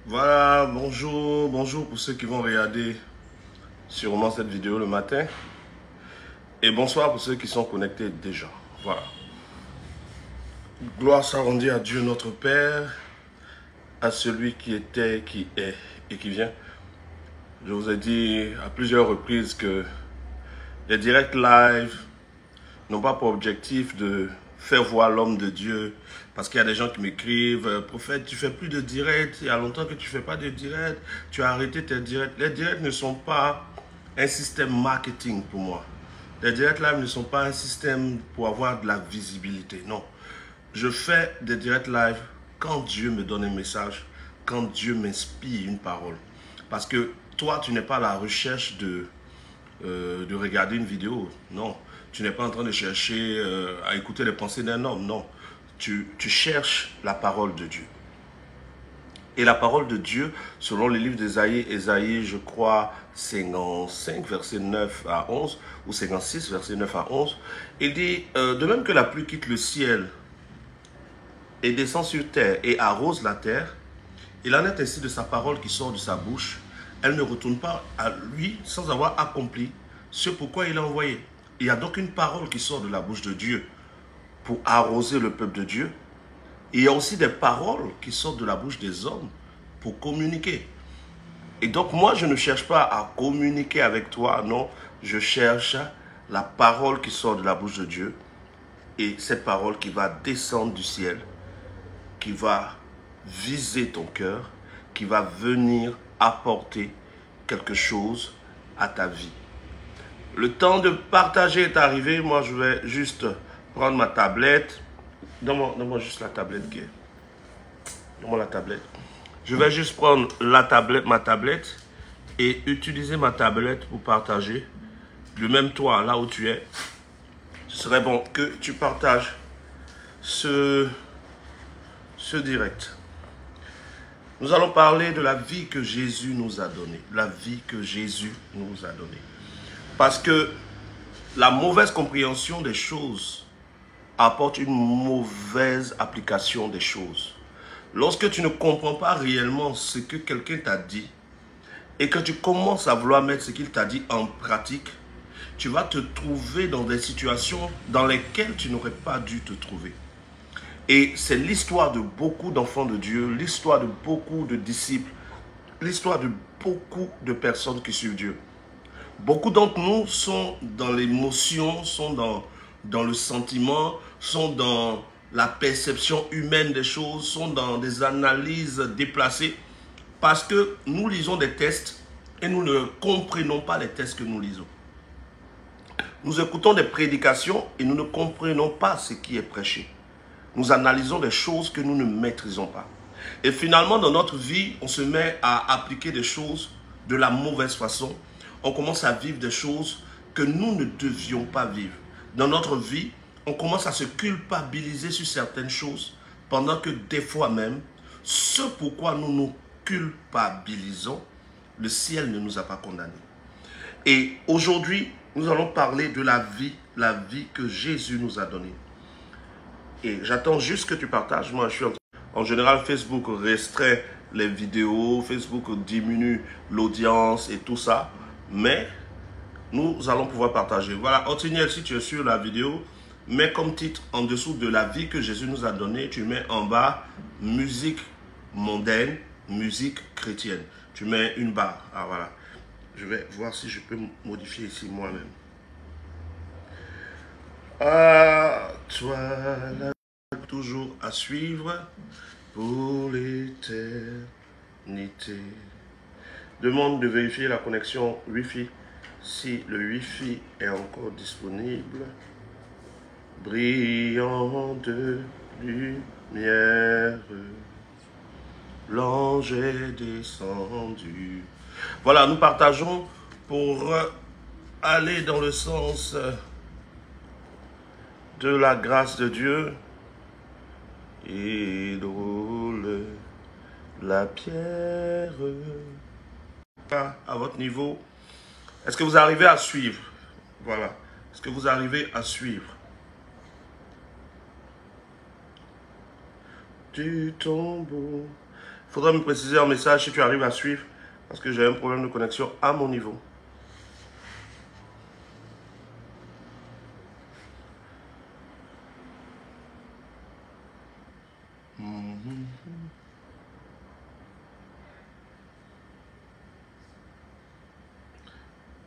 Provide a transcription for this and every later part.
Voilà, bonjour pour ceux qui vont regarder sûrement cette vidéo le matin. Et bonsoir pour ceux qui sont connectés déjà. Voilà. Gloire soit rendue à Dieu notre Père, à celui qui était, qui est et qui vient. Je vous ai dit à plusieurs reprises que les directs live n'ont pas pour objectif de faire voir l'homme de Dieu. Parce qu'il y a des gens qui m'écrivent, prophète, tu fais plus de direct, il y a longtemps que tu fais pas de direct, tu as arrêté tes directs. Les directs ne sont pas un système marketing pour moi. Les directs live ne sont pas un système pour avoir de la visibilité, non. Je fais des directs live quand Dieu me donne un message, quand Dieu m'inspire une parole. Parce que toi, tu n'es pas à la recherche de regarder une vidéo, non. Tu n'es pas en train de chercher à écouter les pensées d'un homme, non. Tu cherches la parole de Dieu. Et la parole de Dieu, selon le livre d'Ésaïe, Ésaïe, je crois, 55, verset 9 à 11, ou 56, verset 9 à 11, il dit, de même que la pluie quitte le ciel et descend sur terre et arrose la terre, il en est ainsi de sa parole qui sort de sa bouche. Elle ne retourne pas à lui sans avoir accompli ce pourquoi il a envoyé. Il y a donc une parole qui sort de la bouche de Dieu pour arroser le peuple de Dieu. Il y a aussi des paroles qui sortent de la bouche des hommes pour communiquer. Et donc moi, je ne cherche pas à communiquer avec toi, non. Je cherche la parole qui sort de la bouche de Dieu. Et cette parole qui va descendre du ciel, qui va viser ton cœur, qui va venir apporter quelque chose à ta vie. Le temps de partager est arrivé. Moi, je vais juste prendre ma tablette. Donne-moi juste la tablette, Gay. Donne-moi la tablette. Je vais juste prendre la tablette, ma tablette, et utiliser ma tablette pour partager. Le même toi, là où tu es, ce serait bon que tu partages ce direct. Nous allons parler de la vie que Jésus nous a donnée. La vie que Jésus nous a donnée. Parce que la mauvaise compréhension des choses apporte une mauvaise application des choses. Lorsque tu ne comprends pas réellement ce que quelqu'un t'a dit et que tu commences à vouloir mettre ce qu'il t'a dit en pratique, tu vas te trouver dans des situations dans lesquelles tu n'aurais pas dû te trouver. Et c'est l'histoire de beaucoup d'enfants de Dieu, l'histoire de beaucoup de disciples, l'histoire de beaucoup de personnes qui suivent Dieu. Beaucoup d'entre nous sont dans l'émotion, sont dans le sentiment, sont dans la perception humaine des choses, sont dans des analyses déplacées, parce que nous lisons des textes et nous ne comprenons pas les textes que nous lisons. Nous écoutons des prédications et nous ne comprenons pas ce qui est prêché. Nous analysons des choses que nous ne maîtrisons pas. Et finalement, dans notre vie, on se met à appliquer des choses de la mauvaise façon. On commence à vivre des choses que nous ne devions pas vivre. Dans notre vie, on commence à se culpabiliser sur certaines choses, pendant que des fois même, ce pourquoi nous nous culpabilisons, le ciel ne nous a pas condamnés. Et aujourd'hui, nous allons parler de la vie que Jésus nous a donnée. Et j'attends juste que tu partages. Moi, je suis en général, Facebook restreint les vidéos, Facebook diminue l'audience et tout ça. Mais nous allons pouvoir partager. Voilà, Antiniel, si tu es sur la vidéo, mets comme titre en dessous de la vie que Jésus nous a donnée, tu mets en bas musique mondaine, musique chrétienne. Tu mets une barre. Ah voilà. Je vais voir si je peux modifier ici moi-même. Ah, toi, là, toujours à suivre pour l'éternité. Demande de vérifier la connexion Wi-Fi. Si le Wi-Fi est encore disponible, brillante lumière, l'ange est descendu. Voilà, nous partageons pour aller dans le sens de la grâce de Dieu. Et drôle la pierre. À votre niveau, est-ce que vous arrivez à suivre? Voilà. Est-ce que vous arrivez à suivre? Du tombeau. faudra me préciser en message si tu arrives à suivre, parce que j'ai un problème de connexion à mon niveau.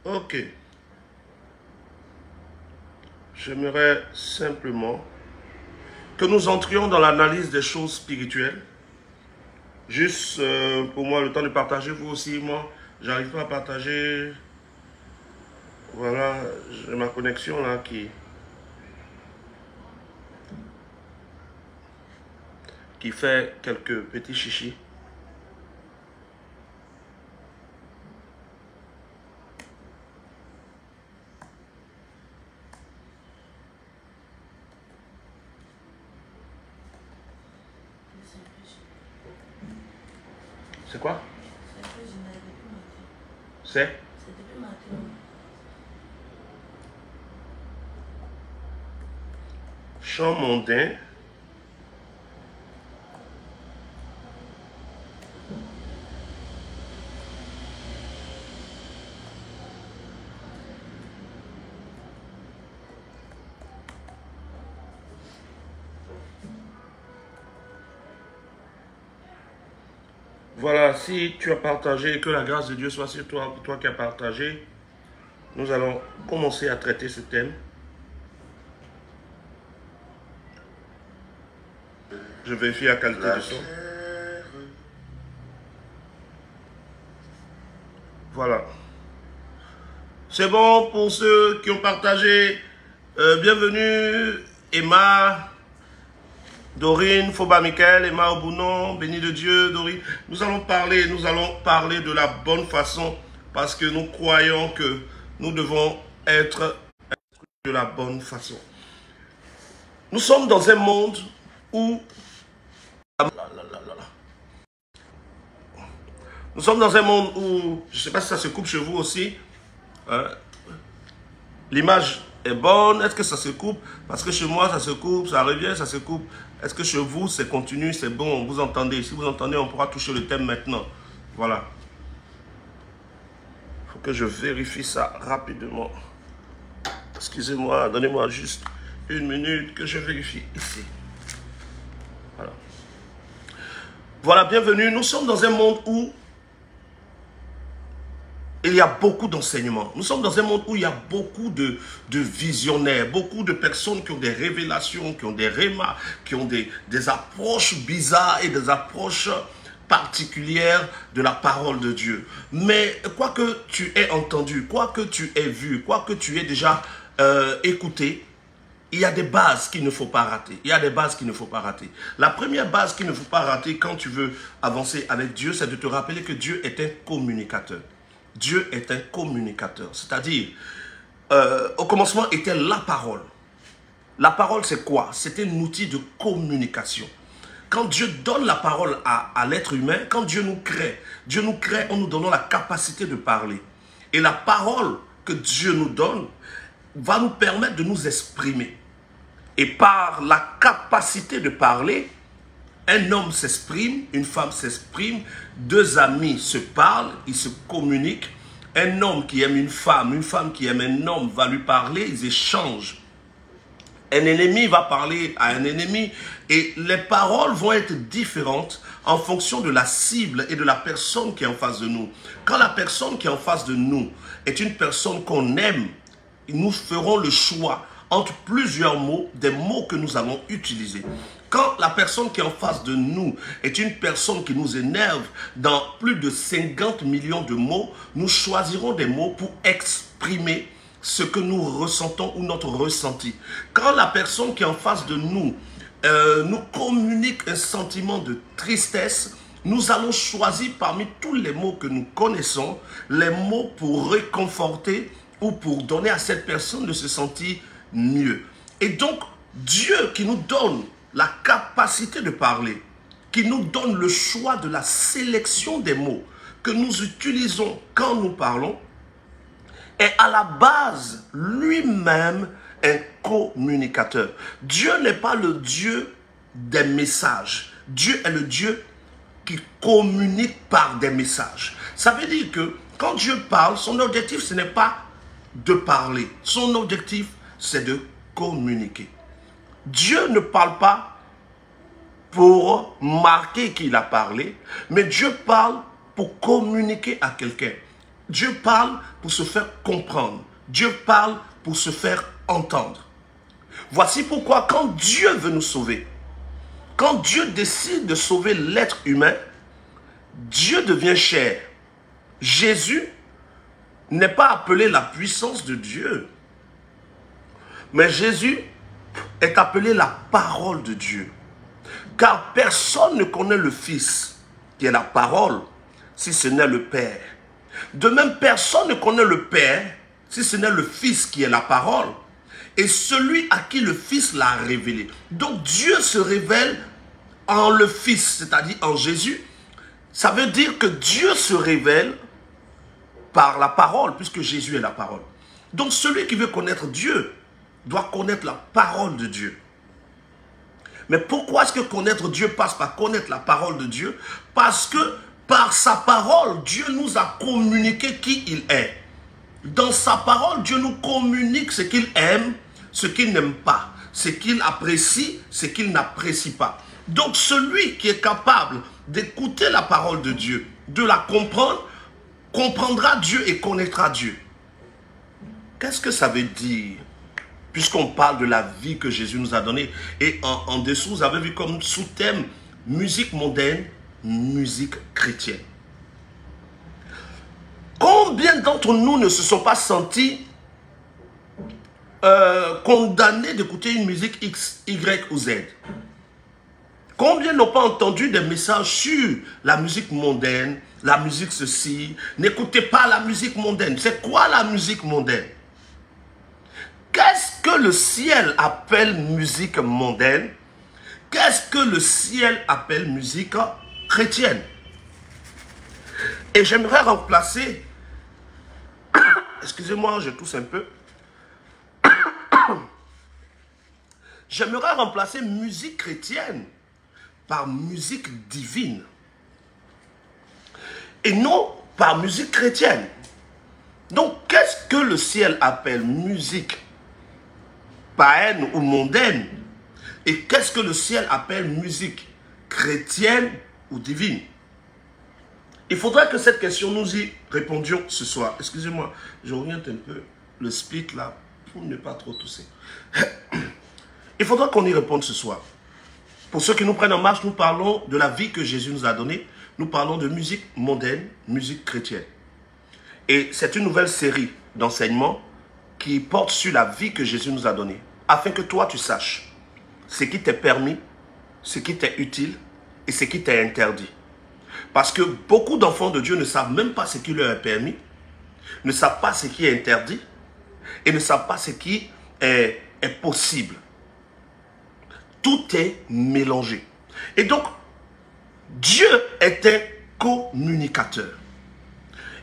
Ok. J'aimerais simplement que nous entrions dans l'analyse des choses spirituelles. Juste pour moi, le temps de partager, vous aussi, moi, j'arrive pas à partager. Voilà, j'ai ma connexion là qui fait quelques petits chichis. C'est quoi? C'est? Chant mondain. Voilà, si tu as partagé, que la grâce de Dieu soit sur toi, pour toi qui as partagé, nous allons commencer à traiter ce thème. Je vérifie la qualité du son. Voilà. C'est bon pour ceux qui ont partagé. Bienvenue, Emma, Dorine, Foba Michael, Emma Obounon, béni de Dieu, Dorine. Nous allons parler de la bonne façon parce que nous croyons que nous devons être de la bonne façon. Nous sommes dans un monde où nous sommes dans un monde où, je ne sais pas si ça se coupe chez vous aussi, hein? L'image est bonne, est-ce que ça se coupe? Parce que chez moi ça se coupe, ça revient, ça se coupe. Est-ce que chez vous c'est continu, c'est bon, vous entendez? Si vous entendez, on pourra toucher le thème maintenant. Voilà. Il faut que je vérifie ça rapidement. Excusez-moi, donnez-moi juste une minute que je vérifie ici. Voilà. Voilà, bienvenue. Nous sommes dans un monde où il y a beaucoup d'enseignements. Nous sommes dans un monde où il y a beaucoup de visionnaires, beaucoup de personnes qui ont des révélations, qui ont des rémas, qui ont des approches bizarres et des approches particulières de la parole de Dieu. Mais quoi que tu aies entendu, quoi que tu aies vu, quoi que tu aies déjà écouté, il y a des bases qu'il ne faut pas rater. Il y a des bases qu'il ne faut pas rater. La première base qu'il ne faut pas rater quand tu veux avancer avec Dieu, c'est de te rappeler que Dieu est un communicateur. Dieu est un communicateur. C'est-à-dire, au commencement était la parole. La parole, c'est quoi? C'est un outil de communication. Quand Dieu donne la parole à l'être humain, quand Dieu nous crée en nous donnant la capacité de parler. Et la parole que Dieu nous donne va nous permettre de nous exprimer. Et par la capacité de parler, un homme s'exprime, une femme s'exprime, deux amis se parlent, ils se communiquent. Un homme qui aime une femme qui aime un homme va lui parler, ils échangent. Un ennemi va parler à un ennemi et les paroles vont être différentes en fonction de la cible et de la personne qui est en face de nous. Quand la personne qui est en face de nous est une personne qu'on aime, nous ferons le choix entre plusieurs mots, des mots que nous allons utiliser. Quand la personne qui est en face de nous est une personne qui nous énerve dans plus de 50 millions de mots, nous choisirons des mots pour exprimer ce que nous ressentons ou notre ressenti. Quand la personne qui est en face de nous nous communique un sentiment de tristesse, nous allons choisir parmi tous les mots que nous connaissons, les mots pour réconforter ou pour donner à cette personne de se sentir mieux. Et donc, Dieu qui nous donne la capacité de parler, qui nous donne le choix de la sélection des mots que nous utilisons quand nous parlons, est à la base lui-même un communicateur. Dieu n'est pas le Dieu des messages. Dieu est le Dieu qui communique par des messages. Ça veut dire que quand Dieu parle, son objectif, ce n'est pas de parler. Son objectif, c'est de communiquer. Dieu ne parle pas pour marquer qu'il a parlé, mais Dieu parle pour communiquer à quelqu'un. Dieu parle pour se faire comprendre. Dieu parle pour se faire entendre. Voici pourquoi quand Dieu veut nous sauver, quand Dieu décide de sauver l'être humain, Dieu devient chair. Jésus n'est pas appelé la puissance de Dieu, mais Jésus est appelé la parole de Dieu. Car personne ne connaît le Fils, qui est la parole, si ce n'est le Père. De même, personne ne connaît le Père, si ce n'est le Fils, qui est la parole, et celui à qui le Fils l'a révélé. Donc Dieu se révèle en le Fils, c'est-à-dire en Jésus. Ça veut dire que Dieu se révèle par la parole, puisque Jésus est la parole. Donc celui qui veut connaître Dieu doit connaître la parole de Dieu. Mais pourquoi est-ce que connaître Dieu passe par connaître la parole de Dieu? Parce que par sa parole, Dieu nous a communiqué qui il est. Dans sa parole, Dieu nous communique ce qu'il aime, ce qu'il n'aime pas, ce qu'il apprécie, ce qu'il n'apprécie pas. Donc celui qui est capable d'écouter la parole de Dieu, de la comprendre, comprendra Dieu et connaîtra Dieu. Qu'est-ce que ça veut dire? Puisqu'on parle de la vie que Jésus nous a donnée. Et en dessous, vous avez vu comme sous-thème musique mondaine, musique chrétienne. Combien d'entre nous ne se sont pas sentis condamnés d'écouter une musique X, Y ou Z? Combien n'ont pas entendu des messages sur la musique mondaine, la musique ceci? N'écoutez pas la musique mondaine. C'est quoi la musique mondaine? Qu'est-ce que le ciel appelle musique mondaine? Qu'est-ce que le ciel appelle musique chrétienne? Et j'aimerais remplacer, excusez-moi, je tousse un peu. J'aimerais remplacer musique chrétienne par musique divine. Et non par musique chrétienne. Donc, qu'est-ce que le ciel appelle musique païenne ou mondaine? Et qu'est-ce que le ciel appelle musique chrétienne ou divine? Il faudrait que cette question, nous y répondions ce soir. Excusez-moi, j'oriente un peu le split là pour ne pas trop tousser. Il faudra qu'on y réponde ce soir. Pour ceux qui nous prennent en marche, nous parlons de la vie que Jésus nous a donnée. Nous parlons de musique mondaine, musique chrétienne. Et c'est une nouvelle série d'enseignements qui porte sur la vie que Jésus nous a donnée. Afin que toi, tu saches ce qui t'est permis, ce qui t'est utile et ce qui t'est interdit. Parce que beaucoup d'enfants de Dieu ne savent même pas ce qui leur est permis, ne savent pas ce qui est interdit et ne savent pas ce qui est possible. Tout est mélangé. Et donc, Dieu est un communicateur.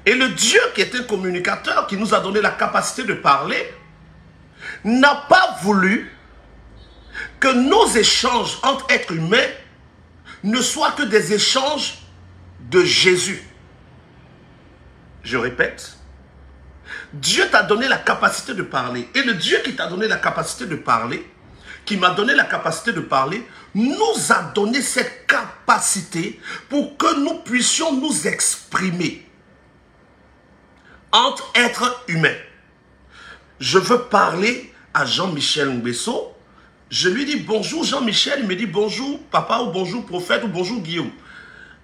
Et le Dieu qui est un communicateur, qui nous a donné la capacité de parler, n'a pas voulu que nos échanges entre êtres humains ne soient que des échanges de Jésus. Je répète, Dieu t'a donné la capacité de parler. Et le Dieu qui t'a donné la capacité de parler, qui m'a donné la capacité de parler, nous a donné cette capacité pour que nous puissions nous exprimer entre êtres humains. Je veux parler à Jean-Michel Ngbesso. Je lui dis bonjour Jean-Michel, il me dit bonjour papa ou bonjour prophète ou bonjour Guillaume.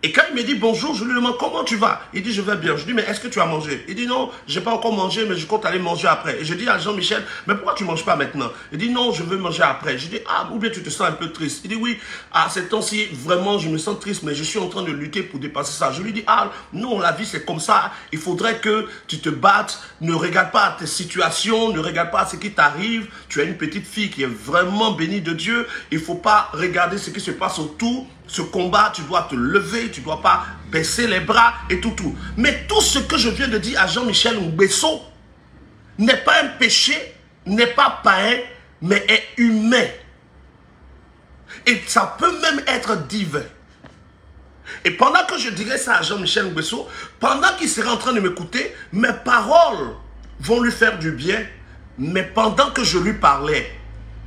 Et quand il me dit bonjour, je lui demande comment tu vas? Il dit je vais bien. Je lui dis mais est-ce que tu as mangé? Il dit non, je n'ai pas encore mangé mais je compte aller manger après. Et je dis à Jean-Michel, mais pourquoi tu ne manges pas maintenant? Il dit non, je veux manger après. Je dis ah, ou bien tu te sens un peu triste? Il dit oui, à ces temps-ci vraiment je me sens triste mais je suis en train de lutter pour dépasser ça. Je lui dis ah non, la vie c'est comme ça, il faudrait que tu te battes, ne regarde pas tes situations, ne regarde pas ce qui t'arrive. Tu es une petite fille qui est vraiment bénie de Dieu, il ne faut pas regarder ce qui se passe autour. Ce combat, tu dois te lever, tu ne dois pas baisser les bras et tout. Mais tout ce que je viens de dire à Jean-Michel Ngbesso n'est pas un péché, n'est pas païen, mais est humain. Et ça peut même être divin. Et pendant que je dirais ça à Jean-Michel Nguesso, pendant qu'il serait en train de m'écouter, mes paroles vont lui faire du bien. Mais pendant que je lui parlais,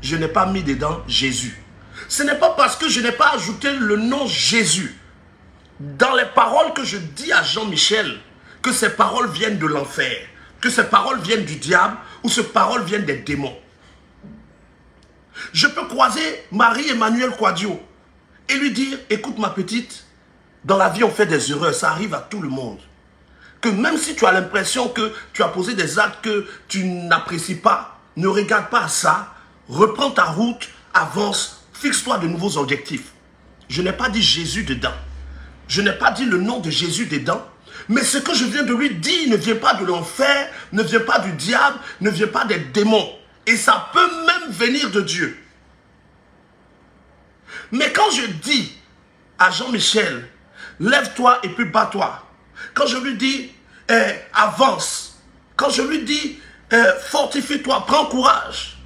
je n'ai pas mis dedans Jésus. Ce n'est pas parce que je n'ai pas ajouté le nom Jésus dans les paroles que je dis à Jean-Michel que ces paroles viennent de l'enfer, que ces paroles viennent du diable ou ces paroles viennent des démons. Je peux croiser Marie-Emmanuel Quadio et lui dire, écoute ma petite, dans la vie on fait des erreurs, ça arrive à tout le monde. Que même si tu as l'impression que tu as posé des actes que tu n'apprécies pas, ne regarde pas à ça, reprends ta route, avance, fixe-toi de nouveaux objectifs. Je n'ai pas dit Jésus dedans. Je n'ai pas dit le nom de Jésus dedans. Mais ce que je viens de lui dire ne vient pas de l'enfer, ne vient pas du diable, ne vient pas des démons. Et ça peut même venir de Dieu. Mais quand je dis à Jean-Michel, lève-toi et puis bats-toi. Quand je lui dis, avance. Quand je lui dis, fortifie-toi, prends courage.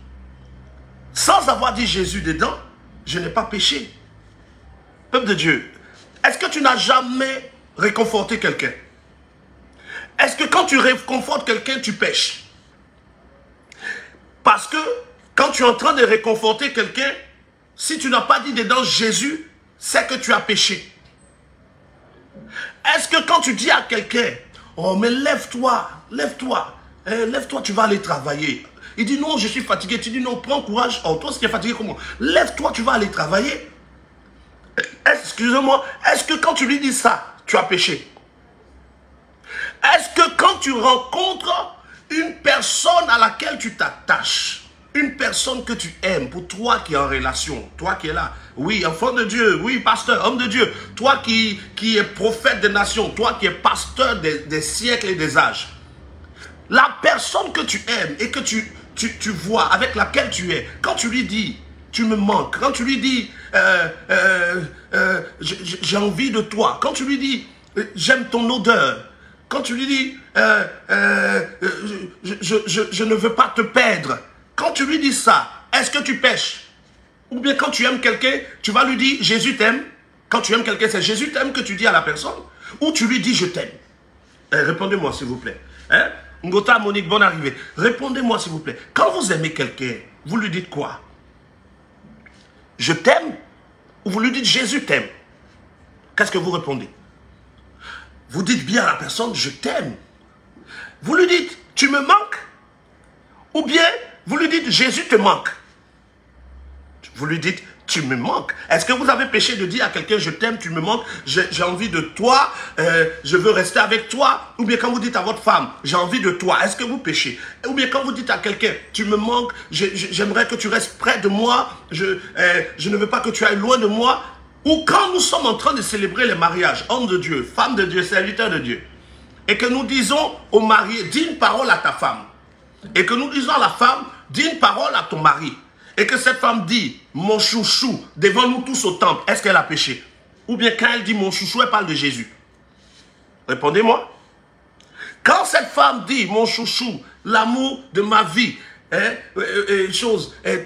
Sans avoir dit Jésus dedans, je n'ai pas péché. Peuple de Dieu, est-ce que tu n'as jamais réconforté quelqu'un? Est-ce que quand tu réconfortes quelqu'un, tu pêches? Parce que quand tu es en train de réconforter quelqu'un, si tu n'as pas dit dedans Jésus, c'est que tu as péché. Est-ce que quand tu dis à quelqu'un, oh mais lève-toi, lève-toi, lève-toi, tu vas aller travailler. Il dit non, je suis fatigué. Tu dis non, prends courage. Oh, toi, si tu es fatigué, comment? Lève-toi, tu vas aller travailler. Excusez-moi, est-ce que quand tu lui dis ça, tu as péché? Est-ce que quand tu rencontres une personne à laquelle tu t'attaches, une personne que tu aimes, pour toi qui es en relation, toi qui es là, oui, enfant de Dieu, oui, pasteur, homme de Dieu, toi qui es prophète des nations, toi qui es pasteur des siècles et des âges, la personne que tu aimes et que tu vois, avec laquelle tu es, quand tu lui dis, tu me manques, quand tu lui dis, j'ai envie de toi, quand tu lui dis, j'aime ton odeur, quand tu lui dis, je ne veux pas te perdre, quand tu lui dis ça, est-ce que tu pêches? Ou bien quand tu aimes quelqu'un, tu vas lui dire, Jésus t'aime. Quand tu aimes quelqu'un, c'est Jésus t'aime que tu dis à la personne. Ou tu lui dis, je t'aime. Répondez-moi s'il vous plaît. Hein? Ngota, Monique, bonne arrivée. Répondez-moi s'il vous plaît. Quand vous aimez quelqu'un, vous lui dites quoi? Je t'aime? Ou vous lui dites, Jésus t'aime? Qu'est-ce que vous répondez? Vous dites bien à la personne, je t'aime. Vous lui dites, tu me manques? Ou bien, vous lui dites, Jésus te manque. Vous lui dites, tu me manques. Est-ce que vous avez péché de dire à quelqu'un, je t'aime, tu me manques, j'ai envie de toi, je veux rester avec toi? Ou bien quand vous dites à votre femme, j'ai envie de toi, est-ce que vous péchez? Ou bien quand vous dites à quelqu'un, tu me manques, j'aimerais que tu restes près de moi, je ne veux pas que tu ailles loin de moi. Ou quand nous sommes en train de célébrer les mariages, homme de Dieu, femme de Dieu, serviteur de Dieu, et que nous disons au marié, dis une parole à ta femme. Et que nous disons à la femme, dis une parole à ton mari. Et que cette femme dit, mon chouchou, devant nous tous au temple, est-ce qu'elle a péché? Ou bien quand elle dit mon chouchou, elle parle de Jésus? Répondez-moi. Quand cette femme dit, mon chouchou, l'amour de ma vie,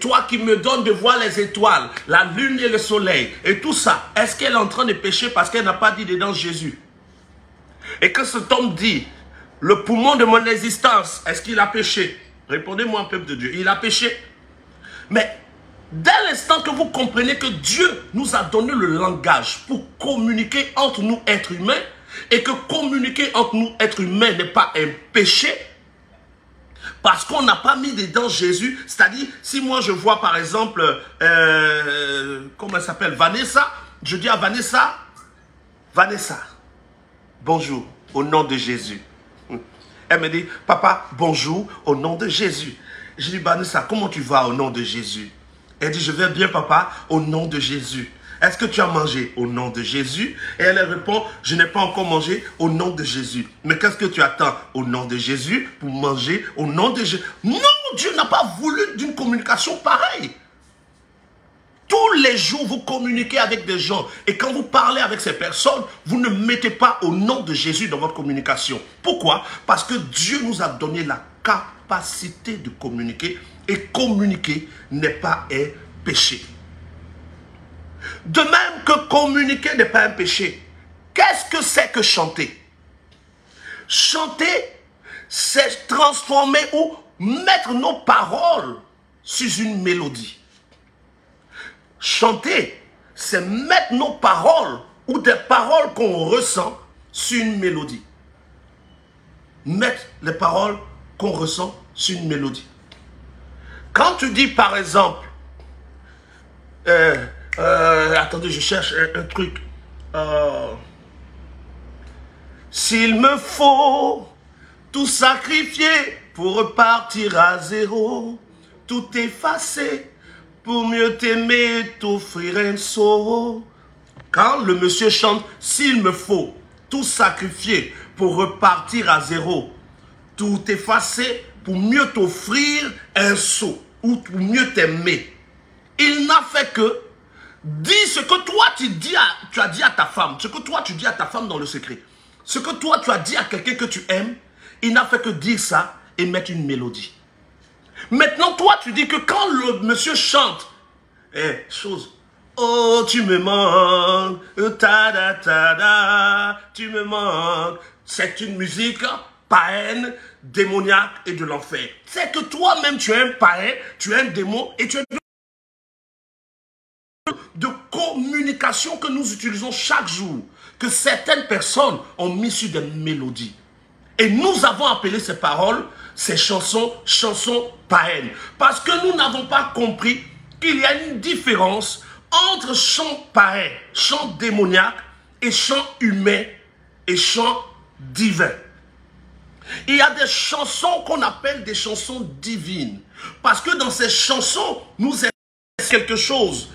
toi qui me donnes de voir les étoiles, la lune et le soleil, et tout ça, est-ce qu'elle est en train de pécher parce qu'elle n'a pas dit dedans Jésus? Et que cet homme dit, le poumon de mon existence, est-ce qu'il a péché? Répondez-moi, peuple de Dieu, il a péché. Mais dès l'instant que vous comprenez que Dieu nous a donné le langage pour communiquer entre nous, êtres humains, et que communiquer entre nous, êtres humains, n'est pas un péché, parce qu'on n'a pas mis dedans Jésus, c'est-à-dire, si moi je vois par exemple, comment elle s'appelle, Vanessa, je dis à Vanessa, Vanessa, bonjour, au nom de Jésus. Elle me dit, papa, bonjour, au nom de Jésus. Je dis, Vanessa, comment tu vas au nom de Jésus? Elle dit, je vais bien, papa, au nom de Jésus. Est-ce que tu as mangé au nom de Jésus? Et elle répond, je n'ai pas encore mangé au nom de Jésus. Mais qu'est-ce que tu attends au nom de Jésus pour manger au nom de Jésus? Non, Dieu n'a pas voulu d'une communication pareille. Tous les jours, vous communiquez avec des gens. Et quand vous parlez avec ces personnes, vous ne mettez pas au nom de Jésus dans votre communication. Pourquoi? Parce que Dieu nous a donné la capacité de communiquer. Et communiquer n'est pas un péché. De même que communiquer n'est pas un péché. Qu'est-ce que c'est que chanter? Chanter, c'est transformer ou mettre nos paroles sur une mélodie. Chanter, c'est mettre nos paroles ou des paroles qu'on ressent sur une mélodie. Mettre les paroles qu'on ressent sur une mélodie. Quand tu dis par exemple, attendez, je cherche un truc. S'il me faut tout sacrifier pour repartir à zéro, tout effacer pour mieux t'aimer et t'offrir un saut. Quand le monsieur chante, s'il me faut tout sacrifier pour repartir à zéro, tout effacer pour mieux t'offrir un saut ou pour mieux t'aimer, il n'a fait que dire ce que toi tu as dit à ta femme, ce que toi tu dis à ta femme dans le secret, ce que toi tu as dit à quelqu'un que tu aimes, il n'a fait que dire ça et mettre une mélodie. Maintenant, toi, tu dis que quand le monsieur chante, oh, tu me manques, tu me manques, c'est une musique païenne, démoniaque et de l'enfer. C'est que toi-même, tu es un païen, tu es un démon et tu es de communication que nous utilisons chaque jour, que certaines personnes ont mis sur des mélodies. Et nous avons appelé ces paroles, ces chansons païennes. Parce que nous n'avons pas compris qu'il y a une différence entre chant païen, chant démoniaque, et chant humain, et chant divin. Il y a des chansons qu'on appelle des chansons divines. Parce que dans ces chansons, nous exprimons quelque chose.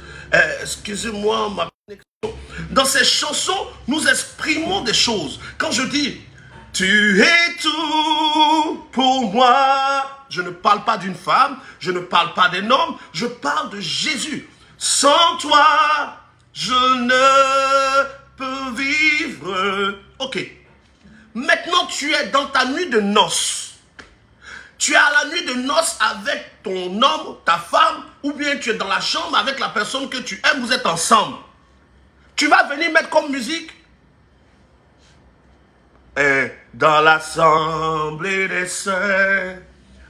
Excusez-moi, ma connexion. Dans ces chansons, nous exprimons des choses. Quand je dis « Tu es tout pour moi », je ne parle pas d'une femme, je ne parle pas d'un homme, je parle de Jésus. Sans toi, je ne peux vivre. Ok. Maintenant, tu es dans ta nuit de noces. Tu es à la nuit de noces avec ton homme, ta femme, ou bien tu es dans la chambre avec la personne que tu aimes, vous êtes ensemble. Tu vas venir mettre comme musique. Et dans l'assemblée des saints,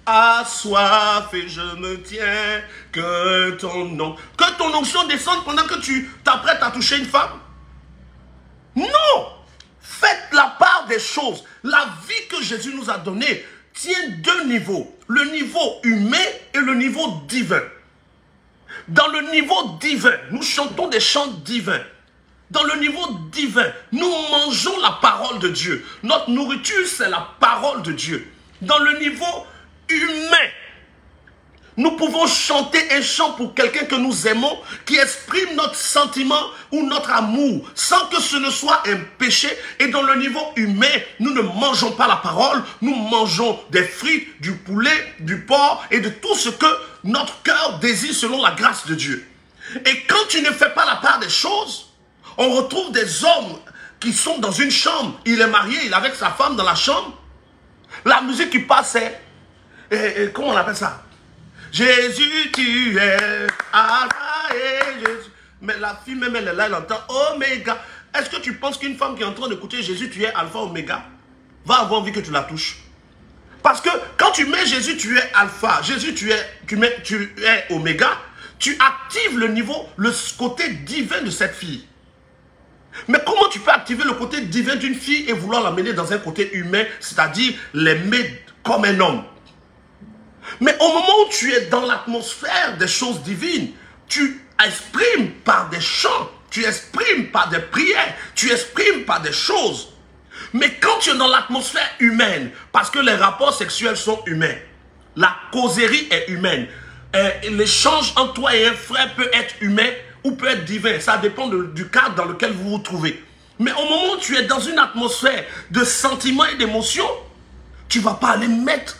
assoiff et je me tiens, que ton onction descende pendant que tu t'apprêtes à toucher une femme. Non! Faites la part des choses. La vie que Jésus nous a donnée tient deux niveaux. Le niveau humain et le niveau divin. Dans le niveau divin, nous chantons des chants divins. Dans le niveau divin, nous mangeons la parole de Dieu. Notre nourriture, c'est la parole de Dieu. Dans le niveau humain, nous pouvons chanter un chant pour quelqu'un que nous aimons, qui exprime notre sentiment ou notre amour, sans que ce ne soit un péché. Et dans le niveau humain, nous ne mangeons pas la parole, nous mangeons des frites, du poulet, du porc et de tout ce que notre cœur désire selon la grâce de Dieu. Et quand tu ne fais pas la part des choses, on retrouve des hommes qui sont dans une chambre, il est marié, il est avec sa femme dans la chambre. La musique qui passe, c'est, comment on appelle ça? Jésus, tu es Alpha et Jésus. Mais la fille même, elle est là, elle entend Oméga. Est-ce que tu penses qu'une femme qui est en train d'écouter Jésus, tu es Alpha, Oméga, va avoir envie que tu la touches? Parce que quand tu mets Jésus, tu es Alpha, Jésus, tu es Oméga, tu actives le niveau, le côté divin de cette fille. Mais comment tu peux activer le côté divin d'une fille et vouloir l'amener dans un côté humain, c'est-à-dire l'aimer comme un homme? Mais au moment où tu es dans l'atmosphère des choses divines, tu exprimes par des chants, tu exprimes par des prières, tu exprimes par des choses. Mais quand tu es dans l'atmosphère humaine, parce que les rapports sexuels sont humains, la causerie est humaine, l'échange entre toi et un frère peut être humain ou peut être divin, ça dépend du cadre dans lequel vous vous trouvez. Mais au moment où tu es dans une atmosphère de sentiments et d'émotions, tu ne vas pas aller mettre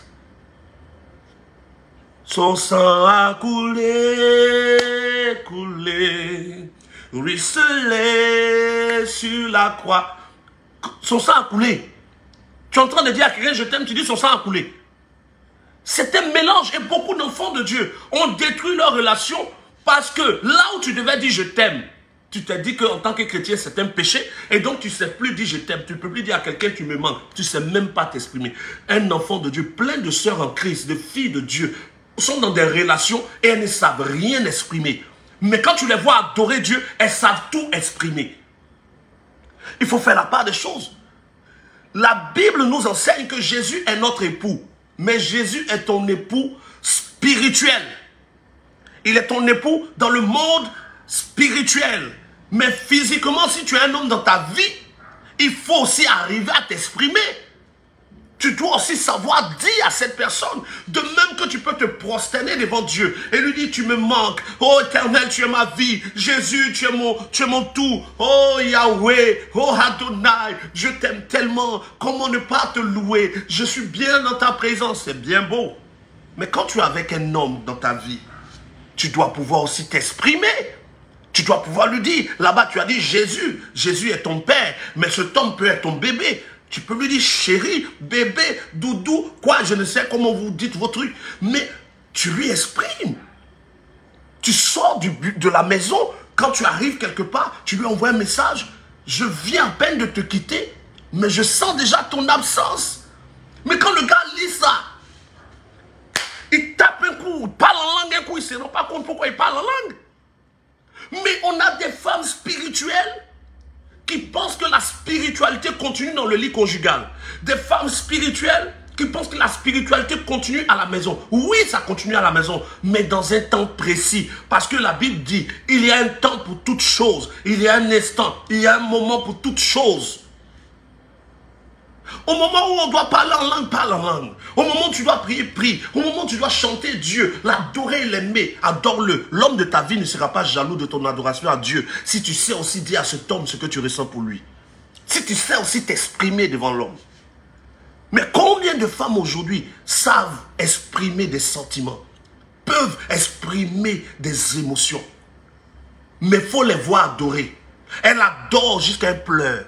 son sang a coulé, ruisselé sur la croix. Son sang a coulé. Tu es en train de dire à quelqu'un je t'aime, tu dis son sang a coulé. C'est un mélange et beaucoup d'enfants de Dieu ont détruit leur relation parce que là où tu devais dire je t'aime, Tu t'es dit qu'en tant que chrétien, c'est un péché. Et donc, tu ne sais plus dire je t'aime. Tu ne peux plus dire à quelqu'un tu me manques. Tu ne sais même pas t'exprimer. Un enfant de Dieu, plein de sœurs en Christ, de filles de Dieu, sont dans des relations et elles ne savent rien exprimer. Mais quand tu les vois adorer Dieu, elles savent tout exprimer. Il faut faire la part des choses. La Bible nous enseigne que Jésus est notre époux. Mais Jésus est ton époux spirituel. Il est ton époux dans le monde spirituel. Mais physiquement, si tu es un homme dans ta vie, il faut aussi arriver à t'exprimer. Tu dois aussi savoir dire à cette personne, de même que tu peux te prosterner devant Dieu et lui dire, tu me manques. Oh Éternel, tu es ma vie. Jésus, tu es mon tout. Oh Yahweh, oh Adonai, je t'aime tellement. Comment ne pas te louer? Je suis bien dans ta présence. C'est bien beau. Mais quand tu es avec un homme dans ta vie, tu dois pouvoir aussi t'exprimer. Tu dois pouvoir lui dire, là-bas tu as dit Jésus. Jésus est ton père, mais cet homme peut être ton bébé. Tu peux lui dire chéri, bébé, doudou, quoi, je ne sais comment vous dites vos trucs. Mais tu lui exprimes. Tu sors de la maison, quand tu arrives quelque part, tu lui envoies un message. Je viens à peine de te quitter, mais je sens déjà ton absence. Mais quand le gars lit ça, il tape un coup, il parle en langue un coup, il ne se rend pas compte pourquoi il parle en langue. Mais on a des femmes spirituelles qui pensent que la spiritualité continue dans le lit conjugal. Des femmes spirituelles qui pensent que la spiritualité continue à la maison. Oui, ça continue à la maison, mais dans un temps précis. Parce que la Bible dit, il y a un temps pour toute chose. Il y a un instant, il y a un moment pour toute chose. Au moment où on doit parler en langue, parle en langue. Au moment où tu dois prier, prie. Au moment où tu dois chanter Dieu, l'adorer, l'aimer, adore-le. L'homme de ta vie ne sera pas jaloux de ton adoration à Dieu si tu sais aussi dire à cet homme ce que tu ressens pour lui. Si tu sais aussi t'exprimer devant l'homme. Mais combien de femmes aujourd'hui savent exprimer des sentiments, peuvent exprimer des émotions, mais il faut les voir adorer. Elle adore jusqu'à un pleur.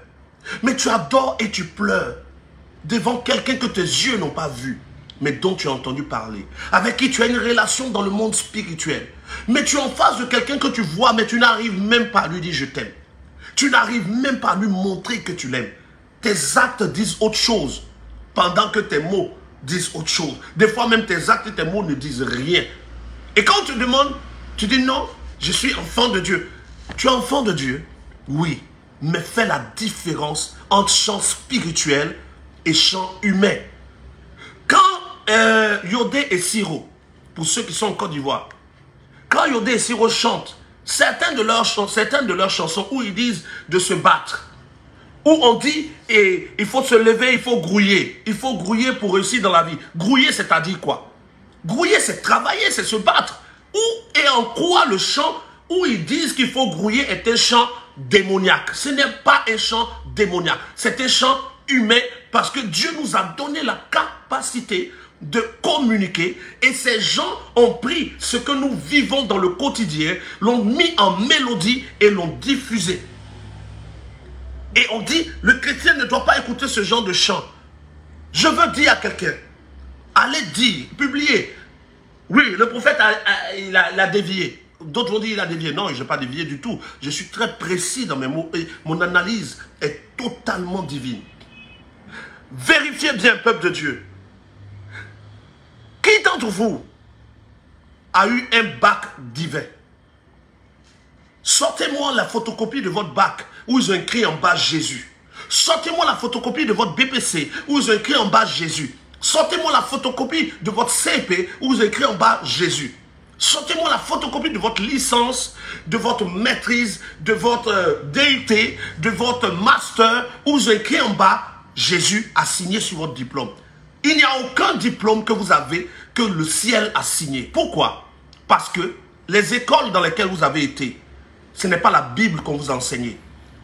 Mais tu adores et tu pleures devant quelqu'un que tes yeux n'ont pas vu, mais dont tu as entendu parler, avec qui tu as une relation dans le monde spirituel. Mais tu es en face de quelqu'un que tu vois, mais tu n'arrives même pas à lui dire je t'aime. Tu n'arrives même pas à lui montrer que tu l'aimes. Tes actes disent autre chose, pendant que tes mots disent autre chose. Des fois même tes actes et tes mots ne disent rien. Et quand on te demande, tu dis non, je suis enfant de Dieu. Tu es enfant de Dieu? Oui, mais fais la différence entre chant spirituel et chant humain. Quand Yodé et Siro, pour ceux qui sont en Côte d'Ivoire, quand Yodé et Siro chantent, certaines de leurs chansons où ils disent de se battre, où on dit il faut se lever, il faut grouiller pour réussir dans la vie. Grouiller, c'est-à-dire quoi? Grouiller, c'est travailler, c'est se battre. Où et en quoi le chant où ils disent qu'il faut grouiller est un chant démoniaque? Ce n'est pas un chant démoniaque, c'est un chant humain, parce que Dieu nous a donné la capacité de communiquer, et ces gens ont pris ce que nous vivons dans le quotidien, l'ont mis en mélodie et l'ont diffusé. Et on dit, le chrétien ne doit pas écouter ce genre de chant. Je veux dire à quelqu'un, allez dire, publier. Oui, le prophète il a dévié. D'autres vont dire qu'il a dévié. Non, je n'ai pas dévié du tout. Je suis très précis dans mes mots et mon analyse est totalement divine. Vérifiez bien, peuple de Dieu. Qui d'entre vous a eu un bac divin? Sortez-moi la photocopie de votre bac où ils ont écrit en bas Jésus. Sortez-moi la photocopie de votre BPC où ils ont écrit en bas Jésus. Sortez-moi la photocopie de votre CP où ils ont écrit en bas Jésus. Sortez-moi la photocopie de votre licence, de votre maîtrise, de votre DUT, de votre master où ils ont écrit en bas Jésus a signé sur votre diplôme. Il n'y a aucun diplôme que vous avez que le ciel a signé. Pourquoi? Parce que les écoles dans lesquelles vous avez été, ce n'est pas la Bible qu'on vous a enseigné.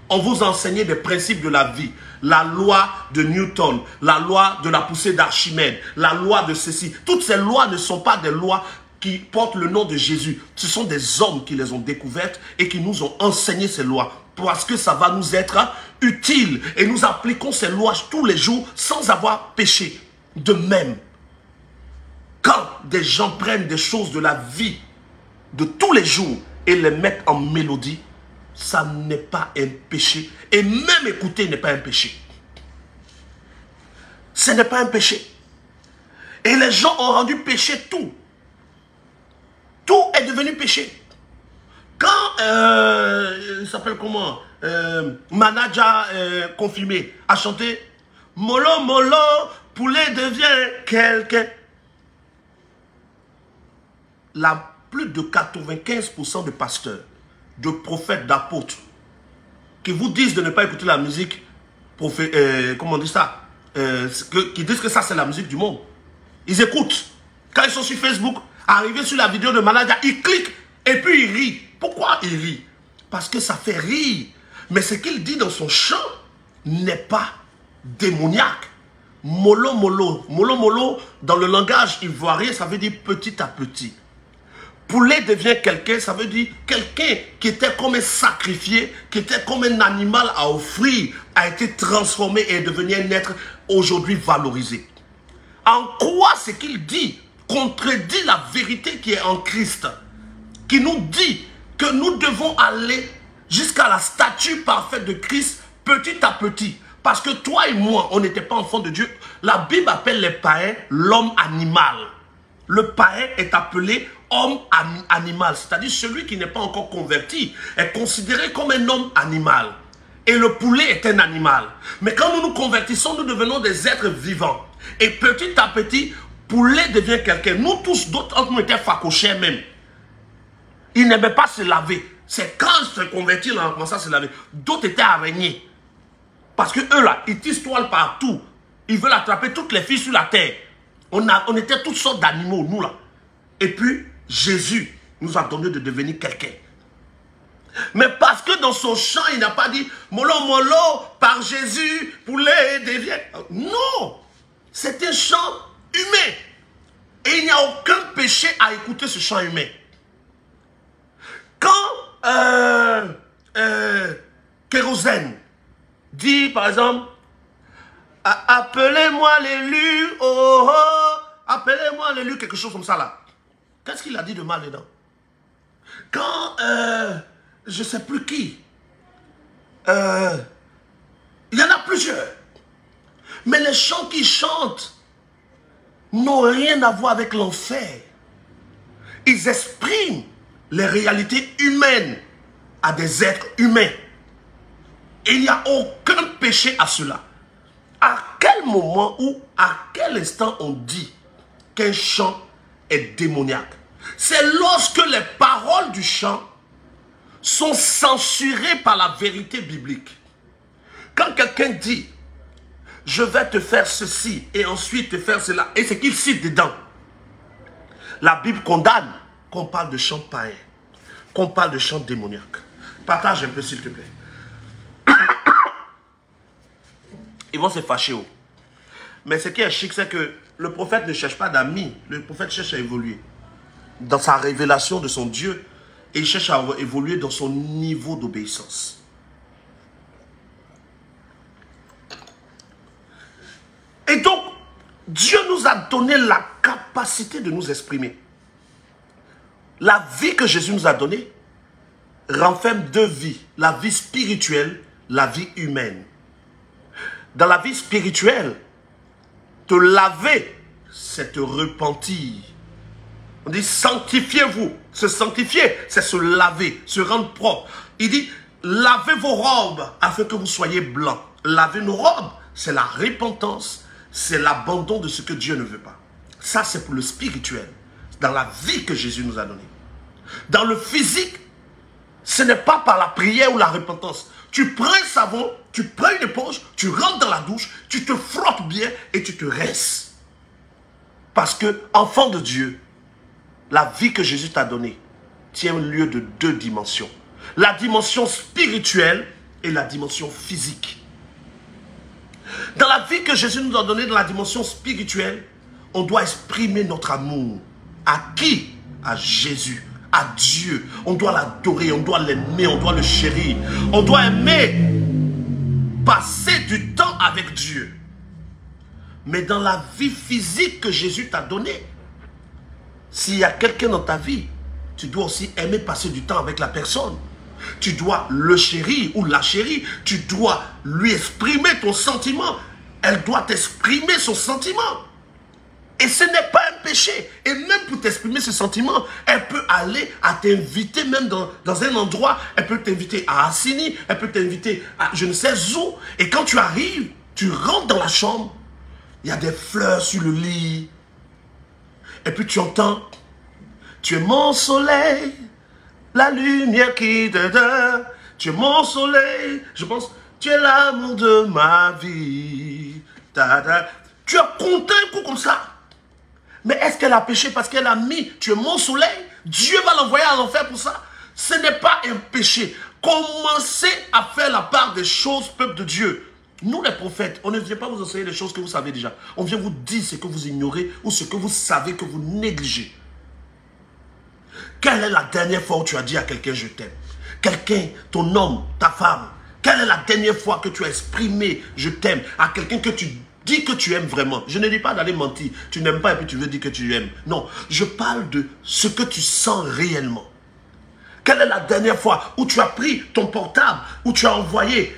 On vous a enseigné des principes de la vie. La loi de Newton, la loi de la poussée d'Archimède, la loi de ceci. Toutes ces lois ne sont pas des lois qui portent le nom de Jésus. Ce sont des hommes qui les ont découvertes et qui nous ont enseigné ces lois. Parce que ça va nous être utile. Et nous appliquons ces lois tous les jours sans avoir péché. De même, quand des gens prennent des choses de la vie de tous les jours et les mettent en mélodie, ça n'est pas un péché. Et même écouter n'est pas un péché. Ce n'est pas un péché. Et les gens ont rendu péché tout. Tout est devenu péché. Quand, il s'appelle comment, Manaja confirmé a chanté Molo Molo, poulet devient quelqu'un. Plus de 95% de pasteurs, de prophètes, d'apôtres, qui vous disent de ne pas écouter la musique, comment on dit ça, qui disent que ça c'est la musique du monde. Ils écoutent. Quand ils sont sur Facebook, arrivés sur la vidéo de Manaja, ils cliquent et puis ils rient. Pourquoi ils rient? Parce que ça fait rire. Mais ce qu'il dit dans son chant n'est pas démoniaque. Molo molo. Molo molo, dans le langage ivoirien, ça veut dire petit à petit. Poulet devient quelqu'un, ça veut dire quelqu'un qui était comme un sacrifié, qui était comme un animal à offrir, a été transformé et est devenu un être aujourd'hui valorisé. En quoi ce qu'il dit contredit la vérité qui est en Christ, qui nous dit que nous devons aller jusqu'à la statue parfaite de Christ petit à petit. Parce que toi et moi, on n'était pas enfants de Dieu. La Bible appelle les païens l'homme animal. Le païen est appelé homme animal, c'est-à-dire celui qui n'est pas encore converti est considéré comme un homme animal. Et le poulet est un animal. Mais quand nous nous convertissons, nous devenons des êtres vivants. Et petit à petit, poulet devient quelqu'un. Nous tous, d'autres entre nous étaient facochés même. Ils n'aimaient pas se laver. C'est quand se convertir, là, on commençait à se laver. D'autres étaient araignées. Parce que eux là, ils tissent toile partout. Ils veulent attraper toutes les filles sur la terre. On était toutes sortes d'animaux, nous là. Et puis, Jésus nous a donné de devenir quelqu'un. Mais parce que dans son chant, il n'a pas dit « Molo, molo, par Jésus, poulet devient... » Non, c'est un chant humain. Et il n'y a aucun péché à écouter ce chant humain. Quand Kérosène dit, par exemple, « Appelez-moi l'élu, oh, oh, appelez-moi l'élu », quelque chose comme ça là. Qu'est-ce qu'il a dit de mal dedans? Quand, je ne sais plus qui, il y en a plusieurs. Mais les chants qu'ils chantent n'ont rien à voir avec l'enfer. Ils expriment les réalités humaines à des êtres humains. Et il n'y a aucun péché à cela. À quel moment ou à quel instant on dit qu'un chant est démoniaque? C'est lorsque les paroles du chant sont censurées par la vérité biblique. Quand quelqu'un dit « je vais te faire ceci et ensuite te faire cela » et ce qu'il cite dedans, la Bible condamne qu'on parle de chant païen, qu'on parle de chant démoniaque. Partage un peu s'il te plaît. Ils vont se fâcher. Oh. Mais ce qui est chic, c'est que le prophète ne cherche pas d'amis. Le prophète cherche à évoluer dans sa révélation de son Dieu. Et il cherche à évoluer dans son niveau d'obéissance. Et donc, Dieu nous a donné la capacité de nous exprimer. La vie que Jésus nous a donnée renferme deux vies. La vie spirituelle, la vie humaine. Dans la vie spirituelle, te laver, c'est te repentir. On dit sanctifiez-vous. Se sanctifier, c'est se laver, se rendre propre. Il dit lavez vos robes afin que vous soyez blancs. Laver nos robes, c'est la repentance, c'est l'abandon de ce que Dieu ne veut pas. Ça, c'est pour le spirituel, dans la vie que Jésus nous a donnée. Dans le physique, ce n'est pas par la prière ou la repentance. Tu prends un savon, tu prends une éponge, tu rentres dans la douche, tu te frottes bien et tu te restes. Parce que, enfant de Dieu, la vie que Jésus t'a donnée tient lieu de deux dimensions. La dimension spirituelle et la dimension physique. Dans la vie que Jésus nous a donnée, dans la dimension spirituelle, on doit exprimer notre amour. À qui? À Jésus, à Dieu. On doit l'adorer, on doit l'aimer, on doit le chérir. On doit aimer passer du temps avec Dieu. Mais dans la vie physique que Jésus t'a donnée, s'il y a quelqu'un dans ta vie, tu dois aussi aimer passer du temps avec la personne. Tu dois le chérir ou la chérir. Tu dois lui exprimer ton sentiment. Elle doit t'exprimer son sentiment. Et ce n'est pas un péché. Et même pour t'exprimer ce sentiment, elle peut aller à t'inviter même dans un endroit. Elle peut t'inviter à Assini. Elle peut t'inviter à je ne sais où. Et quand tu arrives, tu rentres dans la chambre. Il y a des fleurs sur le lit. Et puis tu entends, tu es mon soleil, la lumière qui te donne. Tu es mon soleil, je pense, tu es l'amour de ma vie. Tu es content un coup comme ça. Mais est-ce qu'elle a péché parce qu'elle a mis, tu es mon soleil? Dieu va l'envoyer à l'enfer pour ça? Ce n'est pas un péché. Commencez à faire la part des choses, peuple de Dieu. Nous les prophètes, on ne vient pas vous enseigner les choses que vous savez déjà. On vient vous dire ce que vous ignorez ou ce que vous savez que vous négligez. Quelle est la dernière fois où tu as dit à quelqu'un je t'aime? Quelqu'un, ton homme, ta femme. Quelle est la dernière fois que tu as exprimé je t'aime à quelqu'un que tu dis que tu aimes vraiment? Je ne dis pas d'aller mentir. Tu n'aimes pas et puis tu veux dire que tu aimes. Non, je parle de ce que tu sens réellement. Quelle est la dernière fois où tu as pris ton portable, où tu as envoyé...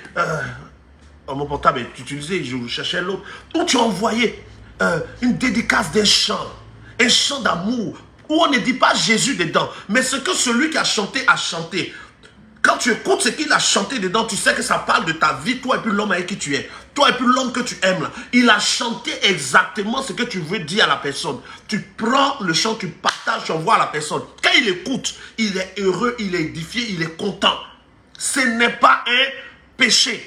mon portable est utilisé, je cherchais l'autre. Où tu as envoyé une dédicace d'un chant d'amour, où on ne dit pas Jésus dedans, mais ce que celui qui a chanté a chanté. Quand tu écoutes ce qu'il a chanté dedans, tu sais que ça parle de ta vie, toi et puis l'homme avec qui tu es. Toi et puis l'homme que tu aimes là. Il a chanté exactement ce que tu veux dire à la personne. Tu prends le chant, tu partages, tu envoies à la personne. Quand il écoute, il est heureux, il est édifié, il est content. Ce n'est pas un péché.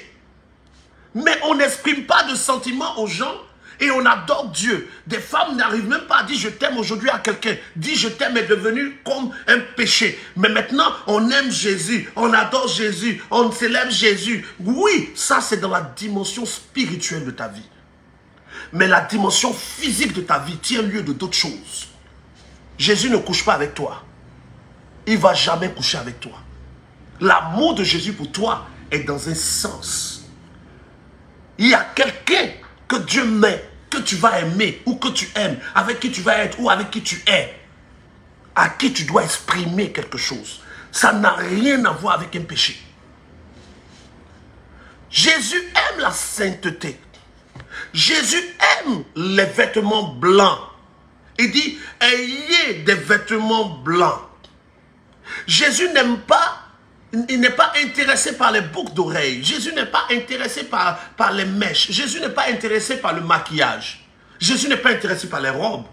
Mais on n'exprime pas de sentiments aux gens et on adore Dieu. Des femmes n'arrivent même pas à dire je t'aime aujourd'hui à quelqu'un. Dire je t'aime est devenu comme un péché. Mais maintenant, on aime Jésus, on adore Jésus, on célèbre Jésus. Oui, ça c'est dans la dimension spirituelle de ta vie. Mais la dimension physique de ta vie tient lieu de d'autres choses. Jésus ne couche pas avec toi. Il ne va jamais coucher avec toi. L'amour de Jésus pour toi est dans un sens. Il y a quelqu'un que Dieu met, que tu vas aimer ou que tu aimes, avec qui tu vas être ou avec qui tu es, à qui tu dois exprimer quelque chose. Ça n'a rien à voir avec un péché. Jésus aime la sainteté. Jésus aime les vêtements blancs. Il dit, ayez des vêtements blancs. Jésus n'aime pas. Il n'est pas intéressé par les boucles d'oreilles. Jésus n'est pas intéressé par les mèches. Jésus n'est pas intéressé par le maquillage. Jésus n'est pas intéressé par les robes.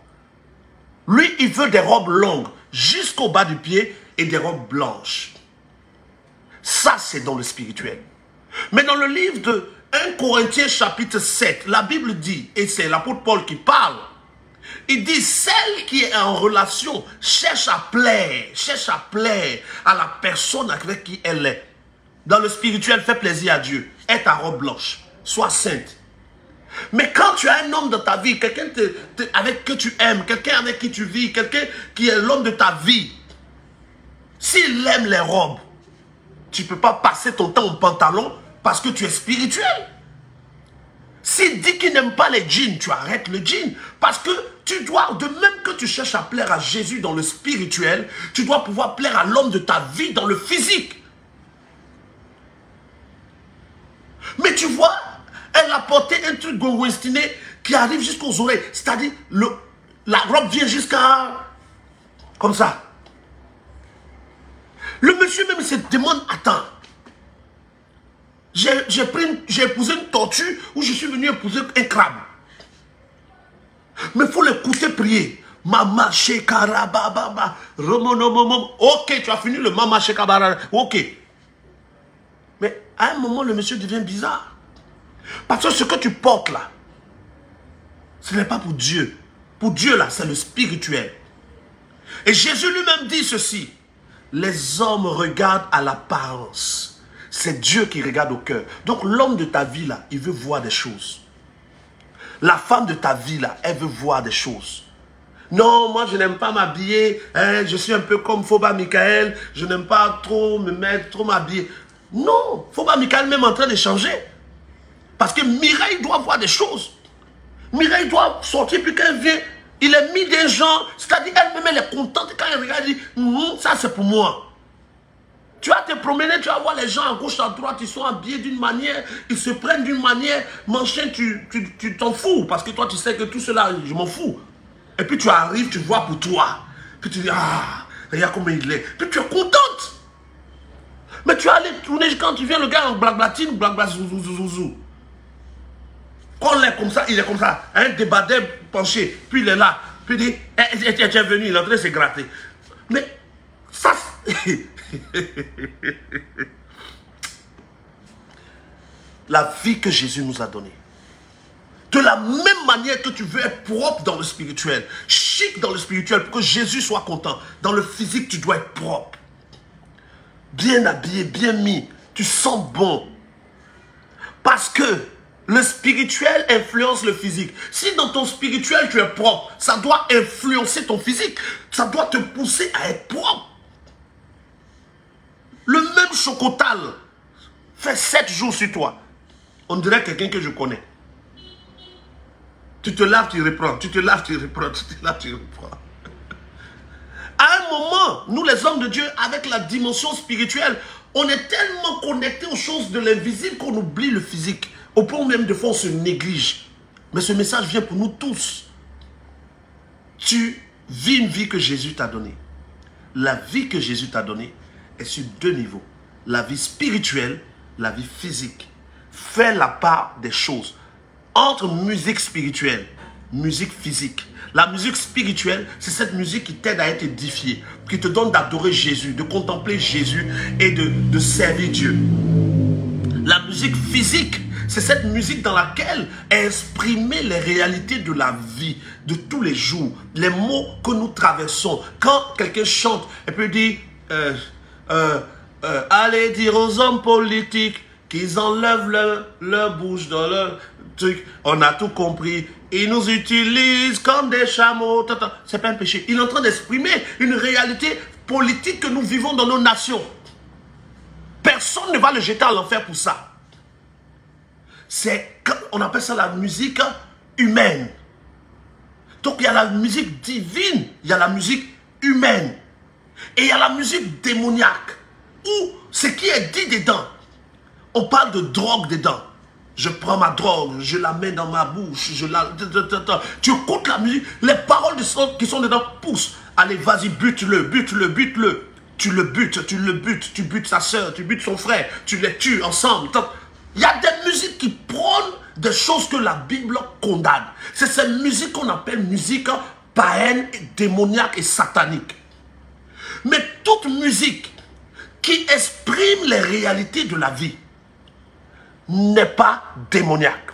Lui, il veut des robes longues jusqu'au bas du pied et des robes blanches. Ça, c'est dans le spirituel. Mais dans le livre de 1 Corinthiens chapitre 7, la Bible dit, et c'est l'apôtre Paul qui parle, il dit, celle qui est en relation cherche à plaire à la personne avec qui elle est. Dans le spirituel, fais plaisir à Dieu. Aie ta robe blanche. Sois sainte. Mais quand tu as un homme dans ta vie, quelqu'un avec que tu aimes, quelqu'un avec qui tu vis, quelqu'un qui est l'homme de ta vie, s'il aime les robes, tu ne peux pas passer ton temps en pantalon parce que tu es spirituel. S'il dit qu'il n'aime pas les jeans, tu arrêtes le jean. Parce que tu dois, de même que tu cherches à plaire à Jésus dans le spirituel, tu dois pouvoir plaire à l'homme de ta vie dans le physique. Mais tu vois, elle a porté un truc gongoestiné qui arrive jusqu'aux oreilles. C'est-à-dire, la robe vient jusqu'à... comme ça. Le monsieur même se demande, attends, j'ai épousé une tortue ou je suis venu épouser un crabe. Mais il faut l'écouter prier. Mama shekarababa. Ok, tu as fini le mama shekarababa. Ok. Mais à un moment, le monsieur devient bizarre. Parce que ce que tu portes là, ce n'est pas pour Dieu. Pour Dieu là, c'est le spirituel. Et Jésus lui-même dit ceci. Les hommes regardent à l'apparence. C'est Dieu qui regarde au cœur. Donc l'homme de ta vie là, il veut voir des choses. La femme de ta vie là, elle veut voir des choses. Non, moi je n'aime pas m'habiller. Hein, je suis un peu comme Foba Michael. Je n'aime pas trop me mettre, trop m'habiller. Non, Foba Michael même en train de changer. Parce que Mireille doit voir des choses. Mireille doit sortir puis quand elle vient, il est mis des gens. C'est-à-dire elle-même elle est contente quand elle regarde, elle dit, ça c'est pour moi. Tu vas te promener, tu vas voir les gens à gauche, à droite, ils sont habillés d'une manière, ils se prennent d'une manière. Mon chien, tu t'en fous, parce que toi, tu sais que tout cela, je m'en fous. Et puis tu arrives, tu vois pour toi. Puis tu dis, ah, regarde comment il est. Puis tu es contente. Mais tu vas aller tourner quand tu viens, le gars en blablatine, blablazouzouzouzou. Quand il est comme ça, un débardeur penché, puis il est là, puis il dit, tu es venu, il est en train de se gratter. Mais ça, la vie que Jésus nous a donnée. De la même manière que tu veux être propre dans le spirituel, chic dans le spirituel, pour que Jésus soit content. Dans le physique, tu dois être propre. Bien habillé, bien mis. Tu sens bon. Parce que le spirituel influence le physique. Si dans ton spirituel, tu es propre, ça doit influencer ton physique. Ça doit te pousser à être propre. Le même chocotal fait 7 jours sur toi. On dirait quelqu'un que je connais. Tu te laves, tu reprends. Tu te laves, tu reprends. Tu te laves, tu reprends. À un moment, nous les hommes de Dieu, avec la dimension spirituelle, on est tellement connectés aux choses de l'invisible qu'on oublie le physique. Au point même de fois, on se néglige. Mais ce message vient pour nous tous. Tu vis une vie que Jésus t'a donnée. La vie que Jésus t'a donnée est sur 2 niveaux. La vie spirituelle, la vie physique. Fais la part des choses. Entre musique spirituelle, musique physique. La musique spirituelle, c'est cette musique qui t'aide à être édifié, qui te donne d'adorer Jésus, de contempler Jésus et de servir Dieu. La musique physique, c'est cette musique dans laquelle exprimer les réalités de la vie, de tous les jours, les mots que nous traversons. Quand quelqu'un chante, et peut dire, allez dire aux hommes politiques qu'ils enlèvent leur bouche dans leur truc, on a tout compris. Ils nous utilisent comme des chameaux. C'est pas un péché. Il est en train d'exprimer une réalité politique que nous vivons dans nos nations. Personne ne va le jeter à l'enfer pour ça. On appelle ça la musique humaine. Donc il y a la musique divine, il y a la musique humaine. Et il y a la musique démoniaque. Où ce qui est dit dedans, on parle de drogue dedans. Je prends ma drogue, je la mets dans ma bouche, tu écoutes la musique, les paroles qui sont dedans poussent. Allez, vas-y, bute-le, bute-le, bute-le. Tu le butes, tu butes sa soeur, tu butes son frère, tu les tues ensemble. Il y a des musiques qui prônent des choses que la Bible condamne. C'est cette musique qu'on appelle musique païenne, démoniaque et satanique. Mais toute musique qui exprime les réalités de la vie n'est pas démoniaque.